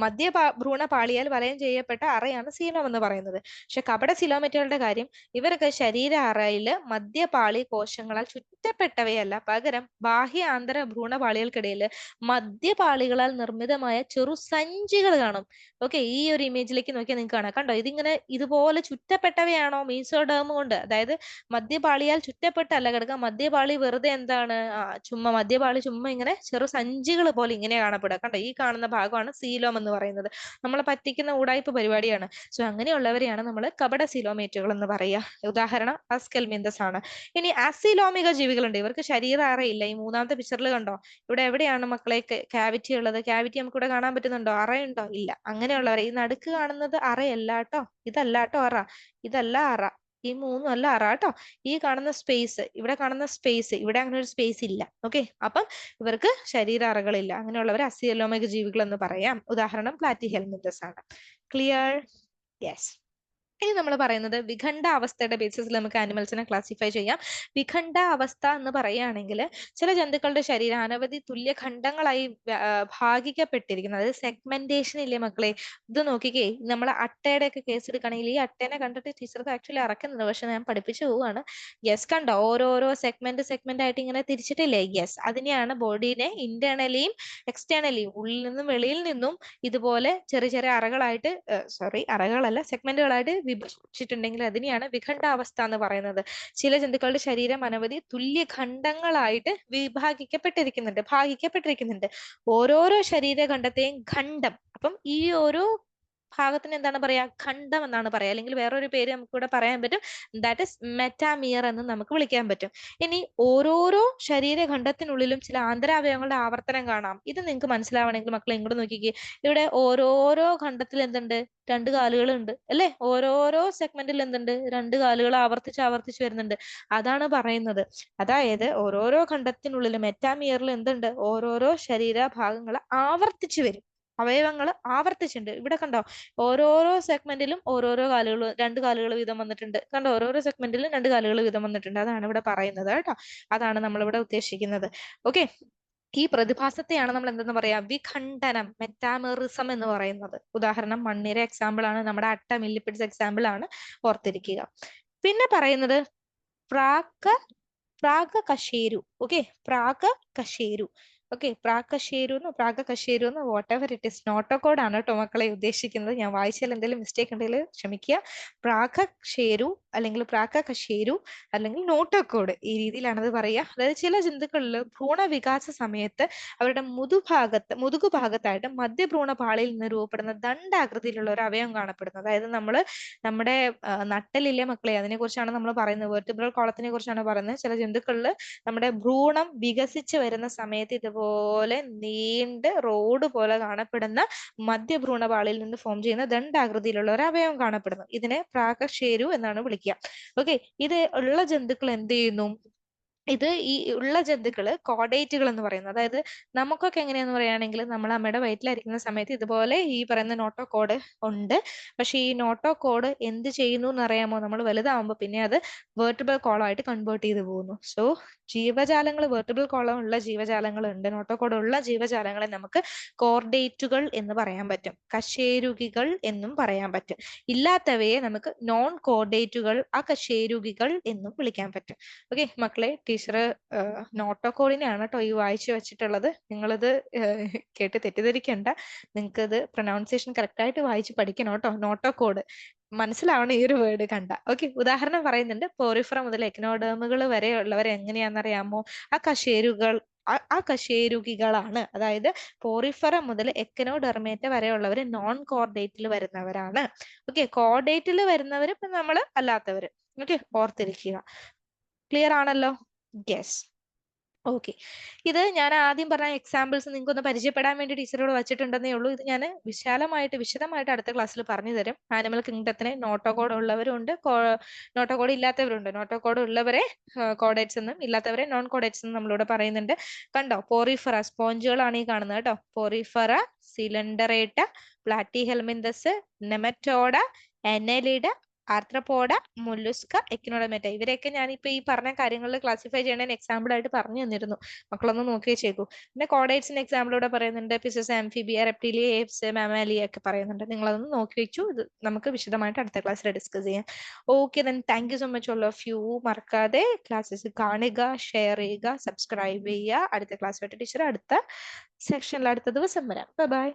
മധ്യ ഭ്രൂണപാളിയാൽ വലയം ചെയ്യപ്പെട്ട അറയാണ് സീലം എന്ന് പറയുന്നത്. പക്ഷെ കപട സീലോമേറ്റുകളുടെ കാര്യം, ഇവരൊക്കെ ശരീര അറയില് മധ്യപാളി കോശങ്ങളാൽ ചുറ്റപ്പെട്ടവയല്ല, പകരം ബാഹ്യ ആന്തര ഭ്രൂണപാളികൾക്കിടയിൽ മധ്യപാളികളാൽ നിർമ്മിതമായ ചെറു സഞ്ചികൾ കാണും. ഓക്കെ, ഈ ഒരു ഇമേജിലേക്ക് നോക്കിയാൽ നിങ്ങൾക്ക് കാണാം. കണ്ടോ? ഇതിങ്ങനെ ഇതുപോലെ ചുറ്റപ്പെട്ടവയാണോ? മീസോഡേം കൊണ്ട്, അതായത് മധ്യപാളിയാൽ ചുറ്റപ്പെട്ടല്ല കിടക്കുക. മധ്യപാളി വെറുതെ എന്താണ്, മധ്യപാളി ചുമ്മാ ഇങ്ങനെ ചെറു സഞ്ചികൾ പോലെ ഇങ്ങനെ കാണപ്പെടുക. കണ്ടോ? ഈ കാണുന്ന ഭാഗമാണ് സീലോം എന്ന് പറയുന്നത്. നമ്മളെ പറ്റിക്കുന്ന ഉടായ്പ പരിപാടിയാണ്. സോ അങ്ങനെയുള്ളവരെയാണ് നമ്മൾ കപട സീലോമേറ്റുകൾ എന്ന് പറയുക. ഉദാഹരണം അസ്കെൽമിന്തസ് ആണ്. ഇനി അസിലോമിക ജീവികളുണ്ട്. ഇവർക്ക് ശരീര അറയില്ല. ഈ മൂന്നാമത്തെ പിക്ചറിൽ കണ്ടോ? ഇവിടെ എവിടെയാണ് മക്കളെ ക്യാവിറ്റി ഉള്ളത്? ക്യാവിറ്റി നമുക്ക് ഇവിടെ കാണാൻ പറ്റുന്നുണ്ടോ? അറയുണ്ടോ? ഇല്ല. അങ്ങനെയുള്ളവരെ, ഈ നടുക്ക് കാണുന്നത് അറയല്ല കേട്ടോ, ഇതല്ല കേട്ടോ അറ, ഇതല്ല അറ, ഈ മൂന്നും അല്ല അറ കേട്ടോ. ഈ കാണുന്ന സ്പേസ്, ഇവിടെ കാണുന്ന സ്പേസ്, ഇവിടെ അങ്ങനെ ഒരു സ്പേസ് ഇല്ല. ഓക്കെ, അപ്പം ഇവർക്ക് ശരീര അറകളില്ല. അങ്ങനെയുള്ളവരെ അസിലോമിക ജീവികൾ എന്ന് പറയാം. ഉദാഹരണം പ്ലാറ്റി ഹെൽമിന്തസ് ആണ്. ക്ലിയർ? യെസ്. ഇനി നമ്മൾ പറയുന്നത് വിഖണ്ഡ അവസ്ഥയുടെ ബേസിസിൽ നമുക്ക് ആനിമൽസിനെ ക്ലാസിഫൈ ചെയ്യാം. വിഖണ്ഡ അവസ്ഥ എന്ന് പറയുകയാണെങ്കിൽ ചില ജന്തുക്കളുടെ ശരീരം അനവധി തുല്യ ഖണ്ഡങ്ങളായി ഭാഗിക്കപ്പെട്ടിരിക്കുന്നത്. അതായത് സെഗ്മെന്റേഷൻ ഇല്ലേ മക്കളെ, ഇത് നോക്കിക്കേ, നമ്മൾ അട്ടയുടെ ഒക്കെ കേസ് എടുക്കുകയാണെങ്കിൽ ഈ അട്ടേനെ കണ്ടിട്ട് ടീച്ചർക്ക് ആക്ച്വലി അറക്കുന്നുണ്ട്, പക്ഷെ ഞാൻ പഠിപ്പിച്ചു പോവാണ്. യെസ്, കണ്ടോ, ഓരോരോ സെഗ്മെന്റ് ആയിട്ട് ഇങ്ങനെ തിരിച്ചിട്ടില്ലേ? യെസ്, അതിനെയാണ് ബോഡീനെ ഇന്റേണലിയും എക്സ്റ്റേണലിയും, ഉള്ളിൽ നിന്നും വെളിയിൽ നിന്നും ഇതുപോലെ ചെറിയ ചെറിയ അറകളായിട്ട്, സോറി അറകളല്ല, സെഗ്മെന്റുകളായിട്ട് വിഭജിച്ചിട്ടുണ്ടെങ്കിൽ അതിനെയാണ് വിഖണ്ഡാവസ്ഥ എന്ന് പറയുന്നത്. ചില ജന്തുക്കളുടെ ശരീരം അനവധി തുല്യ ഖണ്ഡങ്ങളായിട്ട് ഭാഗിക്കപ്പെട്ടിരിക്കുന്നുണ്ട്. ഓരോരോ ശരീരഖണ്ഡത്തെയും ഖണ്ഡം, അപ്പം ഈ ഓരോ ഭാഗത്തിന് എന്താണ് പറയാ? ഖണ്ഡം എന്നാണ് പറയാ. അല്ലെങ്കിൽ വേറൊരു പേര് നമുക്ക് ഇവിടെ പറയാൻ പറ്റും, ദാറ്റ് ഇസ് മെറ്റാമിയർ എന്ന് നമുക്ക് വിളിക്കാൻ പറ്റും. ഇനി ഓരോരോ ശരീരഖണ്ഡത്തിനുള്ളിലും ചില ആന്തരാവയവങ്ങളുടെ ആവർത്തനം കാണാം. ഇത് നിങ്ങൾക്ക് മനസ്സിലാവണമെങ്കിൽ മക്കളെ ഇങ്ങോട്ട് നോക്കിക്കേ, ഇവിടെ ഓരോരോ ഖണ്ഡത്തിൽ എന്തുണ്ട്? രണ്ട് കാലുകളുണ്ട് അല്ലെ? ഓരോരോ സെഗ്മെന്റിൽ എന്തുണ്ട്? രണ്ട് കാലുകൾ ആവർത്തിച്ച് വരുന്നുണ്ട്. അതാണ് പറയുന്നത്. അതായത് ഓരോരോ ഖണ്ഡത്തിനുള്ളിൽ മെറ്റാമിയറിൽ എന്തുണ്ട്? ഓരോരോ ശരീരഭാഗങ്ങൾ ആവർത്തിച്ചു വരും. അവയവങ്ങൾ ആവർത്തിച്ചിട്ടുണ്ട്. ഇവിടെ കണ്ടോ, ഓരോരോ സെഗ്മെന്റിലും ഓരോരോ കാലുകൾ, രണ്ട് കാലുകൾ വീതം വന്നിട്ടുണ്ട്. കണ്ടോ, ഓരോരോ സെഗ്മെന്റിലും രണ്ട് കാലുകൾ വീതം വന്നിട്ടുണ്ട്. അതാണ് ഇവിടെ പറയുന്നത് കേട്ടോ. അതാണ് നമ്മളിവിടെ ഉദ്ദേശിക്കുന്നത്. ഓക്കെ, ഈ പ്രതിഭാസത്തെയാണ് നമ്മൾ എന്തെന്ന് പറയാ? വിഖണ്ഡനം, മെറ്റാമറിസം എന്ന് പറയുന്നത്. ഉദാഹരണം മണ്ണിര എക്സാമ്പിൾ ആണ്, നമ്മുടെ അട്ട മില്ലിപ്പിഡ്സ് എക്സാമ്പിൾ ആണ്, ഓർത്തിരിക്കുക. പിന്നെ പറയുന്നത് പ്രാക പ്രാഗകശേരു. ഓക്കെ, പ്രാഗകശേരു. ഓക്കെ, പ്രാഗകശേരു എന്ന് what ever it is, notochord ആണ് കേട്ടോ മക്കളെ ഉദ്ദേശിക്കുന്നത്. ഞാൻ വായിച്ചാൽ എന്തെങ്കിലും മിസ്റ്റേക്ക് ഉണ്ടെങ്കിൽ ക്ഷമിക്കുക. പ്രാഗകശേരു അല്ലെങ്കിൽ പ്രാഗകശേരു അല്ലെങ്കിൽ നോട്ടോകോഡ്, ഈ രീതിയിലാണ് അത് പറയുക. അതായത് ചില ജന്തുക്കളിൽ ഭ്രൂണവികാസ സമയത്ത് അവരുടെ മുതുകുഭാഗത്തായിട്ട് മധ്യഭ്രൂണപാളിയിൽ നിന്ന് രൂപപ്പെടുന്ന ദണ്ഡാകൃതിയിലുള്ള ഒരു അവയവം കാണപ്പെടുന്നു. അതായത് നമ്മുടെ നട്ടലില്ലേ മക്കളെ, അതിനെ കുറിച്ചാണ് നമ്മൾ പറയുന്നത്. വെർട്ടിബ്രൽ കോളത്തിനെ കുറിച്ചാണ് പറയുന്നത്. ചില ജന്തുക്കളിൽ നമ്മുടെ ഭ്രൂണം വികസിച്ച് വരുന്ന സമയത്ത് ഇതുപോലെ നീണ്ട് റോഡ് പോലെ കാണപ്പെടുന്ന മധ്യഭ്രൂണപാളിയിൽ നിന്ന് ഫോം ചെയ്യുന്ന ദണ്ഡാകൃതിയിലുള്ള ഒരു അവയവം കാണപ്പെടുന്നു. ഇതിനെ പ്രാകശേരു എന്നാണ് വിളിക്കുക. ഓക്കെ, ഇത് ഉള്ള ജന്തുക്കൾ എന്ത് ചെയ്യുന്നു? ഇത് ഈ ഉള്ള ജന്തുക്കള് കോഡേറ്റുകൾ എന്ന് പറയുന്നത്. അതായത് നമുക്കൊക്കെ എങ്ങനെയാന്ന് പറയുകയാണെങ്കിൽ, നമ്മൾ അമ്മയുടെ വയറ്റിലായിരിക്കുന്ന സമയത്ത് ഇതുപോലെ ഈ പറയുന്ന നോട്ടോകോഡ് ഉണ്ട്. പക്ഷെ ഈ നോട്ടോകോഡ് എന്ത് ചെയ്യുന്നു എന്നറിയാമോ? നമ്മൾ വലുതാവുമ്പോൾ പിന്നെ അത് വെർട്ടിബിൾ കോളം ആയിട്ട് കൺവേർട്ട് ചെയ്ത് പോകുന്നു. സോ ജീവജാലങ്ങൾ, വെർട്ടിബിൾ കോളം ഉള്ള ജീവജാലങ്ങൾ ഉണ്ട്, നോട്ടോകോഡ് ഉള്ള ജീവജാലങ്ങളെ നമുക്ക് കോർഡേറ്റുകൾ എന്ന് പറയാൻ പറ്റും, കശേരുകികൾ എന്നും പറയാൻ പറ്റും. ഇല്ലാത്തവയെ നമുക്ക് നോൺ കോർഡേറ്റുകൾ, അകശേരുകികൾ എന്നും വിളിക്കാൻ പറ്റും. ഓക്കെ മക്കളെ, ടീച്ചർ നോട്ടോകോഡിനെയാണ് കേട്ടോ ഈ വായിച്ചു വെച്ചിട്ടുള്ളത്. നിങ്ങളിത് കേട്ട് തെറ്റിദ്ധരിക്കണ്ട. നിങ്ങൾക്ക് ഇത് പ്രൊനൗൺസിയേഷൻ കറക്റ്റ് ആയിട്ട് വായിച്ച് പഠിക്കണം കേട്ടോ. നോട്ടോകോഡ് മനസ്സിലാവണം ഈ ഒരു വേർഡ് കണ്ട. ഓക്കെ, ഉദാഹരണം പറയുന്നുണ്ട്. പോറിഫറ മുതൽ എക്നോഡേമുകൾ വരെ ഉള്ളവർ എങ്ങനെയാണെന്നറിയാമോ? ആ കശേരുകികളാണ്. അതായത് പോറിഫറ മുതൽ എക്കനോഡെർമേറ്റ വരെയുള്ളവർ നോൺ കോർഡേറ്റിൽ വരുന്നവരാണ്. ഓക്കെ, കോർഡേറ്റിൽ വരുന്നവർ ഇപ്പൊ നമ്മൾ അല്ലാത്തവര്. ഓക്കെ, ഓർത്തിരിക്കുക. ക്ലിയർ ആണല്ലോ? യെസ്. ഓക്കെ, ഇത് ഞാൻ ആദ്യം പറഞ്ഞ എക്സാമ്പിൾസ് നിങ്ങൾക്ക് ഒന്ന് പരിചയപ്പെടാൻ വേണ്ടി ടീച്ചറോട് വച്ചിട്ടുണ്ടെന്നേ ഉള്ളൂ. ഇത് ഞാൻ വിശദമായിട്ട് അടുത്ത ക്ലാസ്സിൽ പറഞ്ഞു തരും. ആനിമൽ കിങ്ഡത്തിന് നോട്ടോകോഡ് ഉള്ളവരുണ്ട്, നോട്ടോകോഡ് ഇല്ലാത്തവരുണ്ട്. നോട്ടോകോഡ് ഉള്ളവരെ കോഡേറ്റ്സ് എന്നും ഇല്ലാത്തവരെ നോൺ കോഡേറ്റ്സ് എന്നും നമ്മളിവിടെ പറയുന്നുണ്ട്. കണ്ടോ, പോറിഫറ സ്പോഞ്ചുകളാണ് ഈ കാണുന്നത് കേട്ടോ. പോറിഫറ, സിലണ്ടറേറ്റ, പ്ലാറ്റി ഹെൽമിന്തസ്, നെമറ്റോഡ, എനലിഡ, ആർത്രോപോഡ, മുല്ലുസ്ക, എക്കിനോഡർമേറ്റ, ഇവരെയൊക്കെ ഞാനിപ്പോ ഈ പറഞ്ഞ കാര്യങ്ങളിൽ ക്ലാസിഫൈ ചെയ്യണതിന് എക്സാമ്പിൾ ആയിട്ട് പറഞ്ഞു തന്നിരുന്നു. മക്കളൊന്ന് നോക്കി വെച്ചേക്കൂ. പിന്നെ കോഡേറ്റ്സിന്റെ എക്സാമ്പിൾ ഇവിടെ പറയുന്നുണ്ട്. പിസസ്, ആംഫിബിയ, റെപ്റ്റീലിയ, ഏപ്സ്, മാമാലിയ ഒക്കെ പറയുന്നുണ്ട്. നിങ്ങളതൊന്ന് നോക്കി വെച്ചു. ഇത് നമുക്ക് വിശദമായിട്ട് അടുത്ത ക്ലാസ്സിൽ ഡിസ്കസ് ചെയ്യാം. Okay, then thank you so much all of you. മറക്കാതെ ക്ലാസ്സസ് കാണുക, ഷെയർ ചെയ്യുക, സബ്സ്ക്രൈബ് ചെയ്യുക. അടുത്ത ക്ലാസ് ആയിട്ട് ടീച്ചർ അടുത്ത സെക്ഷനിൽ അടുത്ത ദിവസം വരാം. ബൈ.